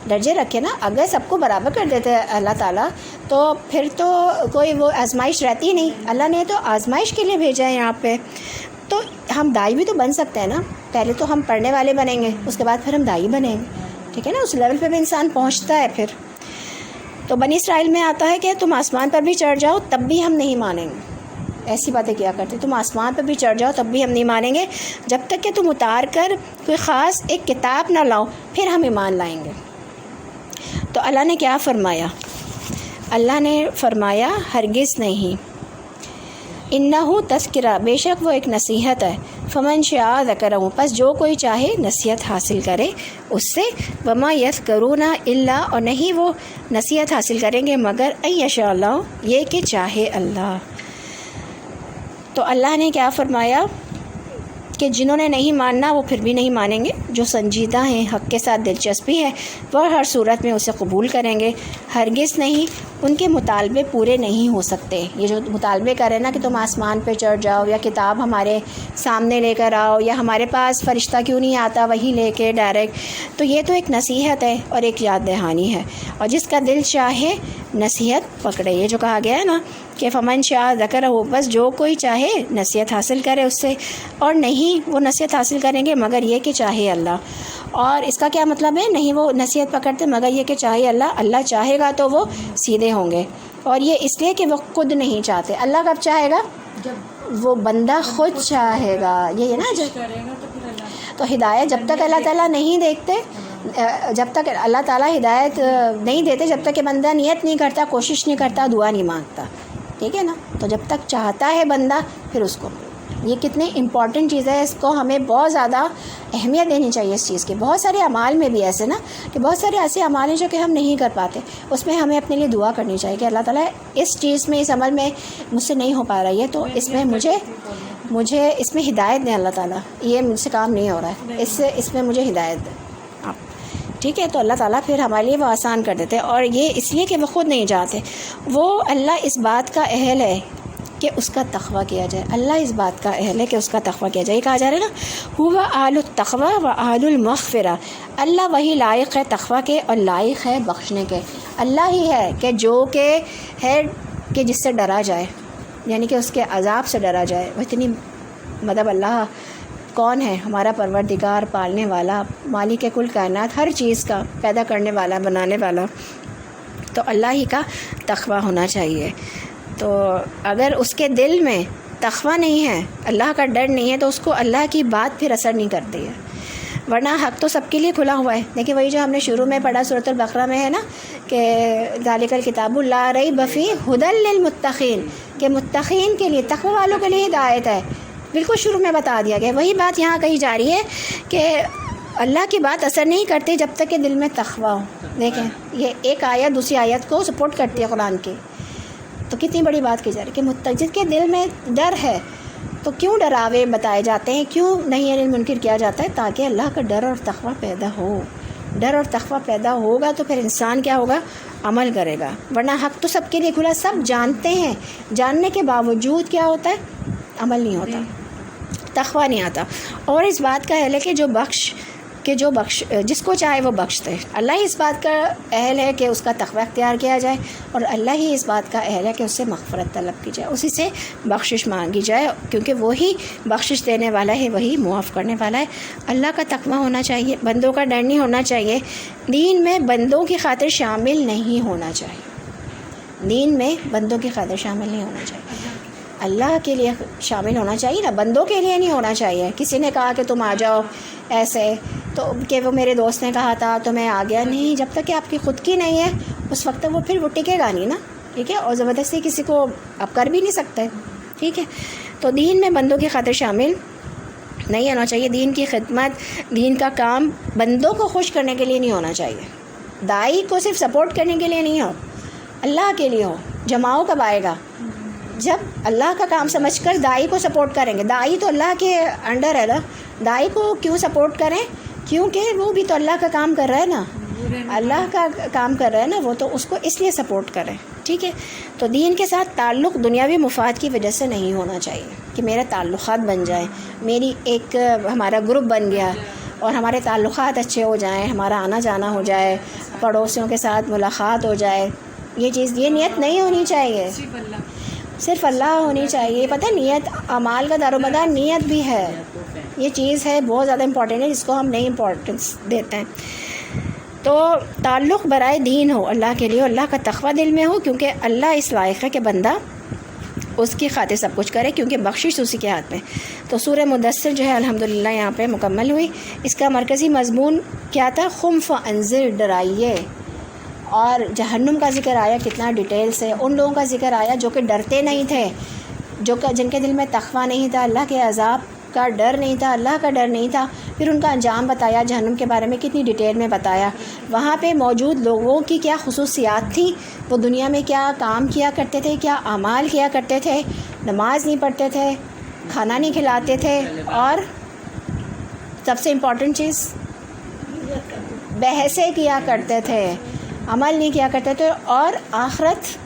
درجے رکھے نا. اگر سب کو برابر کر دیتے اللہ تعالیٰ تو پھر تو کوئی وہ آزمائش رہتی ہی نہیں. اللہ نے تو آزمائش کے لیے بھیجا ہے یہاں پہ. تو ہم دائی بھی تو بن سکتے ہیں نا, پہلے تو ہم پڑھنے والے بنیں گے, اس کے بعد پھر ہم دائی بنیں گے, ٹھیک ہے نا. اس لیول پہ بھی انسان پہنچتا ہے پھر. تو بنی اسرائیل میں آتا ہے کہ تم آسمان پر بھی چڑھ جاؤ تب بھی ہم نہیں مانیں گے. ایسی باتیں کیا کرتے, تم آسمان پر بھی چڑھ جاؤ تب بھی ہم نہیں مانیں گے جب تک کہ تم اتار کر کوئی خاص ایک کتاب نہ لاؤ, پھر ہم ایمان لائیں گے. تو اللہ نے کیا فرمایا, اللہ نے فرمایا ہرگز نہیں, انہو تذکرہ, بے شک وہ ایک نصیحت ہے. فمن شاء ذکرہ, پس جو کوئی چاہے نصیحت حاصل کرے اس سے. وما یذکرون الا, اور نہیں وہ نصیحت حاصل کریں گے مگر ان یشاء اللہ, یہ کہ چاہے اللہ. تو اللہ نے کیا فرمایا کہ جنہوں نے نہیں ماننا وہ پھر بھی نہیں مانیں گے, جو سنجیدہ ہیں حق کے ساتھ دلچسپی ہے وہ ہر صورت میں اسے قبول کریں گے. ہرگز نہیں, ان کے مطالبے پورے نہیں ہو سکتے. یہ جو مطالبے کریں نا کہ تم آسمان پہ چڑھ جاؤ یا کتاب ہمارے سامنے لے کر آؤ یا ہمارے پاس فرشتہ کیوں نہیں آتا وہی لے کے ڈائریکٹ, تو یہ تو ایک نصیحت ہے اور ایک یاد دہانی ہے. اور جس کا دل چاہے نصیحت پکڑے, یہ جو کہا گیا ہے نا کہ فمن شاء ذکرہ, بس جو کوئی چاہے نصیحت حاصل کرے اس سے. اور نہیں وہ نصیحت حاصل کریں گے مگر یہ کہ چاہے اللہ. اور اس کا کیا مطلب ہے, نہیں وہ نصیحت پکڑتے مگر یہ کہ چاہے اللہ. اللہ چاہے گا تو وہ سیدھے ہوں گے, اور یہ اس لیے کہ وہ خود نہیں چاہتے. اللہ کب چاہے گا, جب وہ بندہ خود چاہے گا. یہ ہے نا, تو ہدایت جب تک اللہ تعالیٰ نہیں دیکھتے, جب تک اللہ تعالیٰ ہدایت نہیں دیتے, جب تک کہ بندہ نیت نہیں کرتا, کوشش نہیں کرتا, دعا نہیں مانگتا, ٹھیک ہے نا. تو جب تک چاہتا ہے بندہ پھر اس کو, یہ کتنی امپورٹنٹ چیز ہے, اس کو ہمیں بہت زیادہ اہمیت دینی چاہیے اس چیز کی. بہت سارے اعمال میں بھی ایسے نا کہ بہت سارے ایسے اعمال ہیں جو کہ ہم نہیں کر پاتے, اس میں ہمیں اپنے لیے دعا کرنی چاہیے کہ اللہ تعالیٰ اس چیز میں, اس عمل میں مجھ سے نہیں ہو پا رہا ہے, تو اس میں مجھے اس میں ہدایت دیں اللہ تعالیٰ, یہ مجھ سے کام نہیں ہو رہا ہے, اس میں مجھے ہدایت دیں آپ, ٹھیک ہے. تو اللہ تعالیٰ پھر ہمارے لیے وہ آسان کر دیتے ہیں. اور یہ اس لیے کہ وہ خود نہیں چاہتے, وہ اللہ اس بات کا اہل ہے کہ اس کا تقویٰ کیا جائے. اللہ اس بات کا اہل ہے کہ اس کا تقویٰ کیا جائے. یہ کہا جا رہا ہے نا, هو اہل التقویٰ و اہل المغفرہ, اللہ وہی لائق ہے تقویٰ کے اور لائق ہے بخشنے کے. اللہ ہی ہے کہ جو کہ ہے کہ جس سے ڈرا جائے, یعنی کہ اس کے عذاب سے ڈرا جائے. وہ اتنی مطلب اللہ کون ہے, ہمارا پروردگار, پالنے والا, مالک کل کائنات, ہر چیز کا پیدا کرنے والا, بنانے والا. تو اللہ ہی کا تقویٰ ہونا چاہیے. تو اگر اس کے دل میں تقویٰ نہیں ہے, اللہ کا ڈر نہیں ہے, تو اس کو اللہ کی بات پھر اثر نہیں کرتی ہے. ورنہ حق تو سب کے لیے کھلا ہوا ہے. دیکھیں وہی جو ہم نے شروع میں پڑھا سورۃ البقرہ میں ہے نا کہ ذالک الکتاب لا ریب فیہ ھدی للمتقین, کہ متقین کے لیے, تقوی والوں کے لیے ہدایت ہے. بالکل شروع میں بتا دیا گیا. وہی بات یہاں کہی جا رہی ہے کہ اللہ کی بات اثر نہیں کرتی جب تک کہ دل میں تقویٰ ہو. دیکھیں یہ ایک آیت دوسری آیت کو سپورٹ کرتی ہے قرآن کی. تو کتنی بڑی بات کی جا رہی ہے کہ متقین کے دل میں ڈر ہے, تو کیوں ڈراوے بتائے جاتے ہیں, کیوں نہیں عن المنکر کیا جاتا ہے, تاکہ اللہ کا ڈر اور تقویٰ پیدا ہو. ڈر اور تقویٰ پیدا ہوگا تو پھر انسان کیا ہوگا, عمل کرے گا. ورنہ حق تو سب کے لیے کھلا, سب جانتے ہیں, جاننے کے باوجود کیا ہوتا ہے, عمل نہیں ہوتا, تقویٰ نہیں آتا. اور اس بات کا ہے کہ جو بخش کہ جو جس کو چاہے وہ بخش دے. اللہ ہی اس بات کا اہل ہے کہ اس کا تقوی اختیار کیا جائے، اور اللہ ہی اس بات کا اہل ہے کہ اس سے مغفرت طلب کی جائے، اسی سے بخشش مانگی جائے، کیونکہ وہی بخشش دینے والا ہے، وہی معاف کرنے والا ہے. اللہ کا تقوی ہونا چاہیے، بندوں کا ڈر نہیں ہونا چاہیے. دین میں بندوں کی خاطر شامل نہیں ہونا چاہیے، دین میں بندوں کی خاطر شامل نہیں ہونا چاہیے، اللہ کے لیے شامل ہونا چاہیے نا، بندوں کے لیے نہیں ہونا چاہیے. کسی نے کہا کہ تم آ جاؤ ایسے، تو کہ وہ میرے دوست نے کہا تھا تو میں آ گیا. نہیں، جب تک کہ آپ کی خود کی نہیں ہے اس وقت تک وہ ٹکے گا نہیں نا. ٹھیک ہے، اور زبردستی کسی کو آپ کر بھی نہیں سکتے. ٹھیک ہے، تو دین میں بندوں کی خاطر شامل نہیں ہونا چاہیے. دین کی خدمت، دین کا کام بندوں کو خوش کرنے کے لیے نہیں ہونا چاہیے. داعی کو صرف سپورٹ کرنے کے لیے نہیں ہو، اللہ کے لیے ہو. جماؤ کب آئے گا؟ جب اللہ کا کام سمجھ کر داعی کو سپورٹ کریں گے. داعی تو اللہ کے انڈر ہے نا، داعی کو کیوں سپورٹ کریں؟ کیونکہ وہ بھی تو اللہ کا کام کر رہا ہے نا، اللہ کا کام کر رہا ہے نا وہ، تو اس کو اس لیے سپورٹ کریں. ٹھیک ہے، تو دین کے ساتھ تعلق دنیاوی مفاد کی وجہ سے نہیں ہونا چاہیے کہ میرے تعلقات بن جائیں، میری ایک ہمارا گروپ بن گیا اور ہمارے تعلقات اچھے ہو جائیں، ہمارا آنا جانا ہو جائے، پڑوسیوں کے ساتھ ملاقات ہو جائے. یہ چیز، یہ نیت نہیں ہونی چاہیے، صرف اللہ ہونی چاہیے. پتہ ہے نیت اعمال کا دارومدار نیت بھی ہے. یہ چیز ہے بہت زیادہ امپورٹنٹ ہے، جس کو ہم نہیں امپورٹنس دیتے ہیں. تو تعلق برائے دین ہو اللہ کے لیے، اللہ کا تقوی دل میں ہو، کیونکہ اللہ اس لائق ہے کہ بندہ اس کی خاطر سب کچھ کرے، کیونکہ بخشش اسی کے ہاتھ میں. تو سورہ مدثر جو ہے الحمدللہ یہاں پہ مکمل ہوئی. اس کا مرکزی مضمون کیا تھا؟ خم فانذر، ڈرائیے. اور جہنم کا ذکر آیا کتنا ڈیٹیل سے. ان لوگوں کا ذکر آیا جو کہ ڈرتے نہیں تھے، جن کے دل میں تقوی نہیں تھا، اللہ کے عذاب کا ڈر نہیں تھا، اللہ کا ڈر نہیں تھا. پھر ان کا انجام بتایا، جہنم کے بارے میں کتنی ڈیٹیل میں بتایا. وہاں پہ موجود لوگوں کی کیا خصوصیات تھیں، وہ دنیا میں کیا کام کیا کرتے تھے، کیا اعمال کیا کرتے تھے. نماز نہیں پڑھتے تھے، کھانا نہیں کھلاتے تھے، اور سب سے امپورٹنٹ چیز بحثیں کیا کرتے تھے، عمل نہیں کیا کرتے تھے، اور آخرت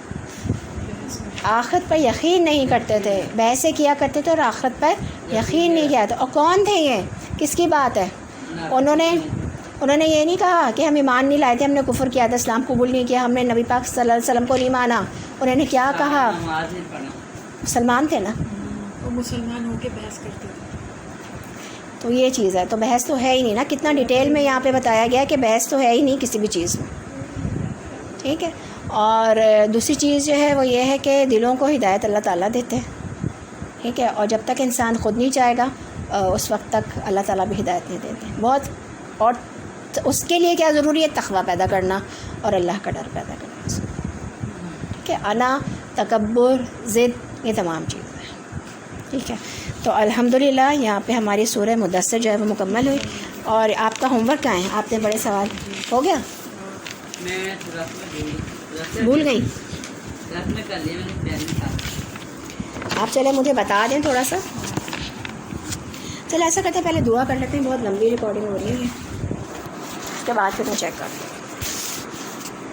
پر یقین نہیں کرتے تھے. بحثیں کیا کرتے تھے اور آخرت پر یقین نہیں کیا تھا. اور کون تھے یہ؟ کس کی بات ہے؟ انہوں نے یہ نہیں کہا کہ ہم ایمان نہیں لائے تھے، ہم نے کفر کیا تھا، اسلام قبول نہیں کیا، ہم نے نبی پاک صلی اللہ علیہ وسلم کو نہیں مانا. انہوں نے کیا کہا؟ مسلمان تھے نا، وہ مسلمان ہو کے بحث کرتے تھے. تو یہ چیز ہے. تو بحث تو ہے ہی نہیں نا. کتنا ڈیٹیل میں یہاں پہ بتایا گیا کہ بحث تو ہے ہی نہیں کسی بھی چیز میں. ٹھیک ہے. اور دوسری چیز جو ہے وہ یہ ہے کہ دلوں کو ہدایت اللہ تعالیٰ دیتے ہیں. ٹھیک ہے. اور جب تک انسان خود نہیں چاہے گا اس وقت تک اللہ تعالیٰ بھی ہدایت نہیں دیتے بہت. اور اس کے لیے کیا ضروری ہے؟ تقوی پیدا کرنا اور اللہ کا ڈر پیدا کرنا. ٹھیک ہے. انا، تکبر، ضد، یہ تمام چیزیں ہیں. ٹھیک ہے. تو الحمدللہ یہاں پہ ہماری سورہ مدثر جو ہے وہ مکمل ہوئی. اور آپ کا ہوم ورک کہاں ہے؟ آپ نے بڑے سوال ہو گیا؟ میں بھول گئی میں کر لیا، میں نے آپ. چلے مجھے بتا دیں تھوڑا سا. چلے ایسا کرتے ہیں پہلے دعا کر لیتے ہیں، بہت لمبی ریکارڈنگ ہو رہی ہے، اس کے بعد پھر میں چیک کرتی ہوں.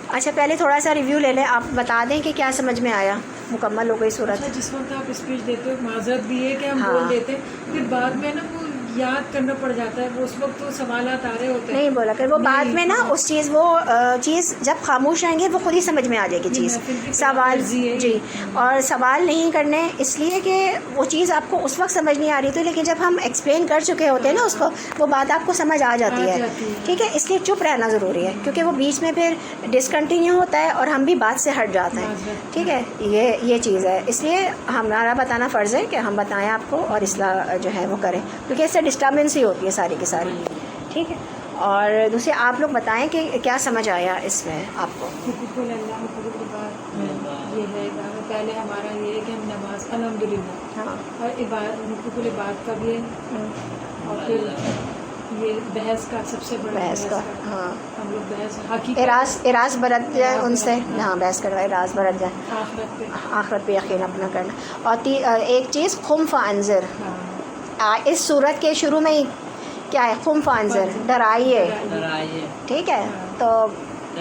اچھا پہلے تھوڑا سا ریویو لے لیں. آپ بتا دیں کہ کیا سمجھ میں آیا. مکمل ہو گئی صورت. اچھا، جس وقت آپ اسپیچ دیتے ہو معذرت بھی ہے کہ ہم ہاں. بول دیتے ہیں، پھر بعد میں نا وہ یاد کرنا پڑ جاتا ہے، وہ اس وقت تو سوالات آ رہے ہوتے ہیں. نہیں بولا کہ وہ بعد میں نا اس چیز، وہ چیز جب خاموش رہیں گے وہ خود ہی سمجھ میں آ جائے گی چیز. سوال جی، اور سوال نہیں کرنے اس لیے کہ وہ چیز آپ کو اس وقت سمجھ نہیں آ رہی تھی، لیکن جب ہم ایکسپلین کر چکے ہوتے ہیں نا اس کو، وہ بات آپ کو سمجھ آ جاتی ہے. ٹھیک ہے. اس لیے چپ رہنا ضروری ہے، کیونکہ وہ بیچ میں پھر ڈسکنٹینیو ہوتا ہے اور ہم بھی بات سے ہٹ جاتے ہیں. ٹھیک ہے. یہ چیز ہے. اس لیے ہمارا بتانا فرض ہے کہ ہم بتائیں آپ کو اور اصلاح جو ہے وہ کریں، کیونکہ اس سے ڈسٹربنس ہی ہوتی ہے ساری کی ساری. ٹھیک ہے. اور دوسرے آپ لوگ بتائیں کہ کیا سمجھ آیا اس میں آپ کو. حقوق اللہ، حقوق العباد، یہ ہے پہلے ہمارا یہ ہے کہ ہم نماز الحمدللہ، ہاں. اور حقوق العباد کا بھی ہے، اور پھر یہ بحث کا سب سے بڑا بحث کا. ہاں. ہم لوگ بحث حقیقت اراز برت جائے ان سے. ہاں بحث کروا، اراز برت جائے، آخرت پہ. آخرت پہ یقین اپنا کرنا. اور ایک چیز خم فانذر، اس صورت کے شروع میں ہی کیا ہے؟ خم فانذر، ڈرائیے. ٹھیک ہے. تو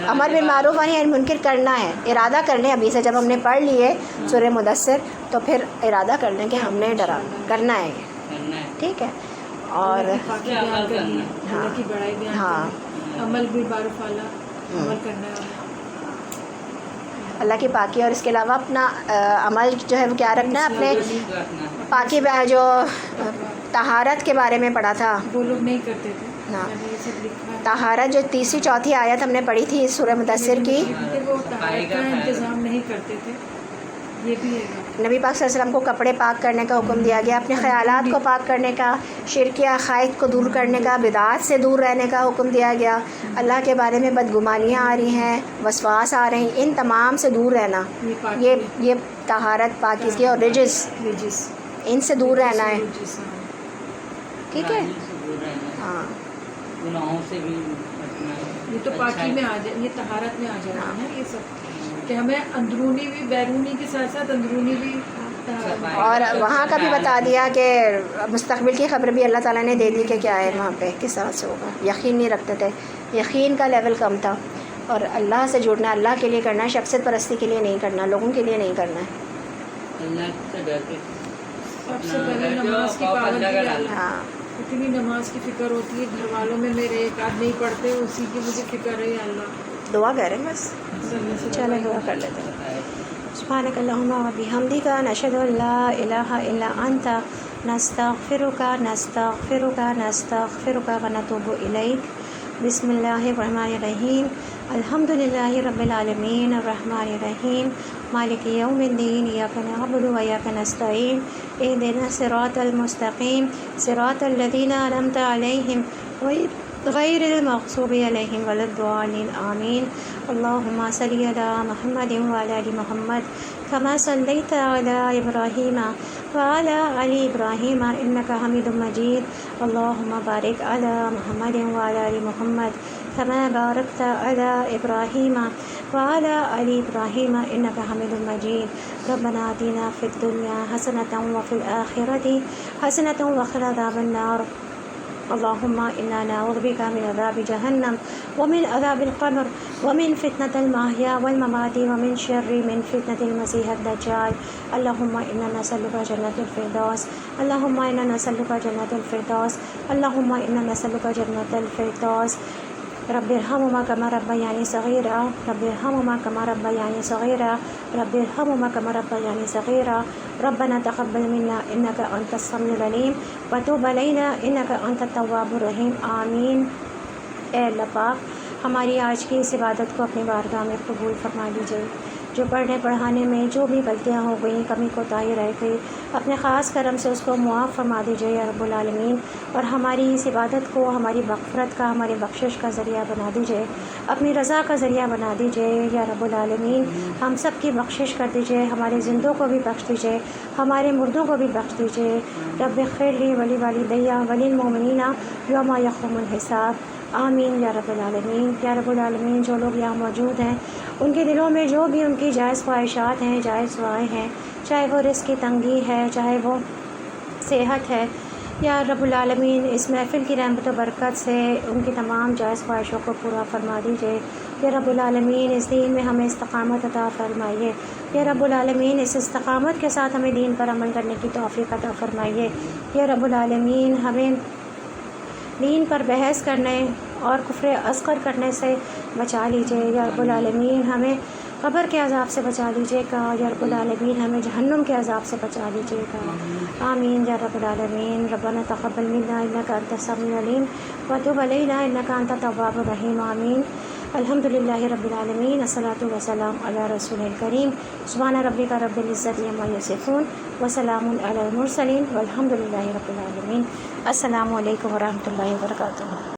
امر بالمعروف ونہی عن المنکر کرنا ہے. ارادہ کر لیں ابھی سے، جب ہم نے پڑھ لیے سورہ مدثر تو پھر ارادہ کر لیں کہ ہم نے کرنا ہے. ٹھیک ہے. اور اللہ کی پاکی بیان کرنی ہے، ہاں، اللہ کی بڑائی بیان ہاں، کرنی ہے، عمل بھی بارف والا عمل کرنا ہے، اللہ کی پاکی، اور اس کے علاوہ اپنا عمل جو ہے وہ کیا رکھنا ہے، اپنے رکھنا پاکی جو طہارت کے بارے میں پڑھا تھا، وہ لوگ نہیں کرتے تھے، ہاں، میں نے یہ سب لکھا ہے، طہارت جو 3 4 آیت ہم نے پڑھی تھی سورہ مدثر کی، کہ وہ طہارت کا انتظام نہیں کرتے تھے، یہ بھی ہے گا۔ نبی پاک صلی اللہ علیہ وسلم کو کپڑے پاک کرنے کا حکم دیا گیا، اپنے خیالات کو پاک کرنے کا، شرک یا عقائد کو دور کرنے کا، بدعات سے دور رہنے کا حکم دیا گیا، اللہ کے بارے میں بدگمانیاں آ رہی ہیں، وسواس آ رہے ہیں، ان تمام سے دور رہنا، یہ طہارت پاکیزگی اور رجس، رجس، ان سے دور رہنا ہے، رجس، ہاں۔ ٹھیک ہے، برائیوں سے دور رہنا، ہاں، گناہوں سے بھی بچنا ہے، یہ تو پاکی میں آ جائے، یہ طہارت میں آ جائے گا نا یہ سب، کہ ہمیں اندرونی بھی، بیرونی کے ساتھ ساتھ اندرونی بھی طہارت، اور وہاں کا بھی بتا دیا کہ مستقبل کی خبر بھی اللہ تعالیٰ نے دے دی کہ کیا ہے وہاں پہ کس طرح سے ہوگا، یقین نہیں رکھتے تھے، یقین کا لیول کم تھا، اور اللہ سے جڑنا، اللہ کے لیے کرنا ہے، شخصیت پرستی کے لیے نہیں کرنا، لوگوں کے لیے نہیں کرنا ہے، اللہ سے ڈر کے سب سے پہلے نماز کی پابندی ڈالنا، ہاں، اتنی نماز کی فکر ہوتی ہے، گھر والوں میں میرے ایک آدھ نہیں پڑھتے، اسی کی مجھے فکر ہے، یا اللہ دعا کریں بس، چلیں دعا کر لیتے ہیں۔ سبحانک اللہم و بحمدک، نشہد ان لا الہ الا انت، نستغفرک و نتوب الیک۔ بسم اللہ الرحمن الرحیم، الحمد للہ رب العالمین، الرحمن الرحیم، مالک یوم الدین، ایاک نعبد و ایاک نستعین، اہدنا الصراط المستقیم، صراط الذین انعمت علیہم غیر المغضوب علیہم ولا الضالین، آمین۔ اللہم صلی علی محمد وعلی آل محمد کما صلیت علی ابراہیم وعلی آل ابراہیم انک حمید مجید، اللہم بارک علی محمد وعلی آل محمد کما بارکت علی ابراہیم وعلی آل ابراہیم انک حمید مجید، ربنا آتنا فی الدنیا حسنۃ وفی الآخرۃ حسنۃ وقنا عذاب النار، اللہم انا نعوذ بک من عذاب جہنم ومن عذاب القبر ومن فتنة المحیا والممات ومن شر من فتنة المسیح الدجال، اللہم انا نسألک جنة الفردوس، اللہم انا نسألک جنة الفردوس، اللہم انا نسألک جنة الفردوس، رب ارحمہما کما ربیانی صغیرا، رب ارحمہما کما ربیانی صغیرا، رب ارحمہما کما ربیانی صغیرا، ربنا تقبل منا انک انت السمیع العلیم وتوب علینا انک انت التواب الرحیم، آمین۔ اے اللہ پاک، ہماری آج کی اس عبادت کو اپنی بارگاہ میں قبول فرما لیجیے، جو پڑھنے پڑھانے میں جو بھی غلطیاں ہو گئیں، کمی کوتاہی رہ گئی، اپنے خاص کرم سے اس کو معاف فرما دیجیے یا رب العالمین، اور ہماری اس عبادت کو ہماری مغفرت کا، ہماری بخشش کا ذریعہ بنا دیجیے، اپنی رضا کا ذریعہ بنا دیجیے یا رب العالمین، ہم سب کی بخشش کر دیجیے، ہمارے زندوں کو بھی بخش دیجیے، ہمارے مردوں کو بھی بخش دیجیے، رب اغفر لی ولی والدی ولی المؤمنین یوم یقوم الحساب، آمین یا رب العالمین۔ یا رب العالمین، جو لوگ یہاں موجود ہیں ان کے دلوں میں جو بھی ان کی جائز خواہشات ہیں، جائز دعائیں ہیں، چاہے وہ رزق کی تنگی ہے، چاہے وہ صحت ہے، یا رب العالمین اس محفل کی رحمت و برکت سے ان کی تمام جائز خواہشوں کو پورا فرما دیجیے، یا رب العالمین اس دین میں ہمیں استقامت عطا فرمائیے، یا رب العالمین اس استقامت کے ساتھ ہمیں دین پر عمل کرنے کی توفیق عطا فرمائیے، یا رب العالمین ہمیں دین پر بحث کرنے اور کفر اصغر کرنے سے بچا لیجیے، یا رب العالمین ہمیں قبر کے عذاب سے بچا لیجیے گا، یا رب العالمین ہمیں جہنم کے عذاب سے بچا لیجیے گا، آمین یا رب العالمین۔ ربنا تقبل منا انک انت السمیع العلیم وتب علینا انک انت التواب الرحیم، آمین۔ الحمد للہ رب العالمین، الصلاۃ والسلام علی رسول الکریم، سبحان ربک رب العزۃ عما یصفون وسلام علی المرسلین والحمد للہ رب العالمین۔ السلام علیکم ورحمۃ اللہ وبرکاتہ۔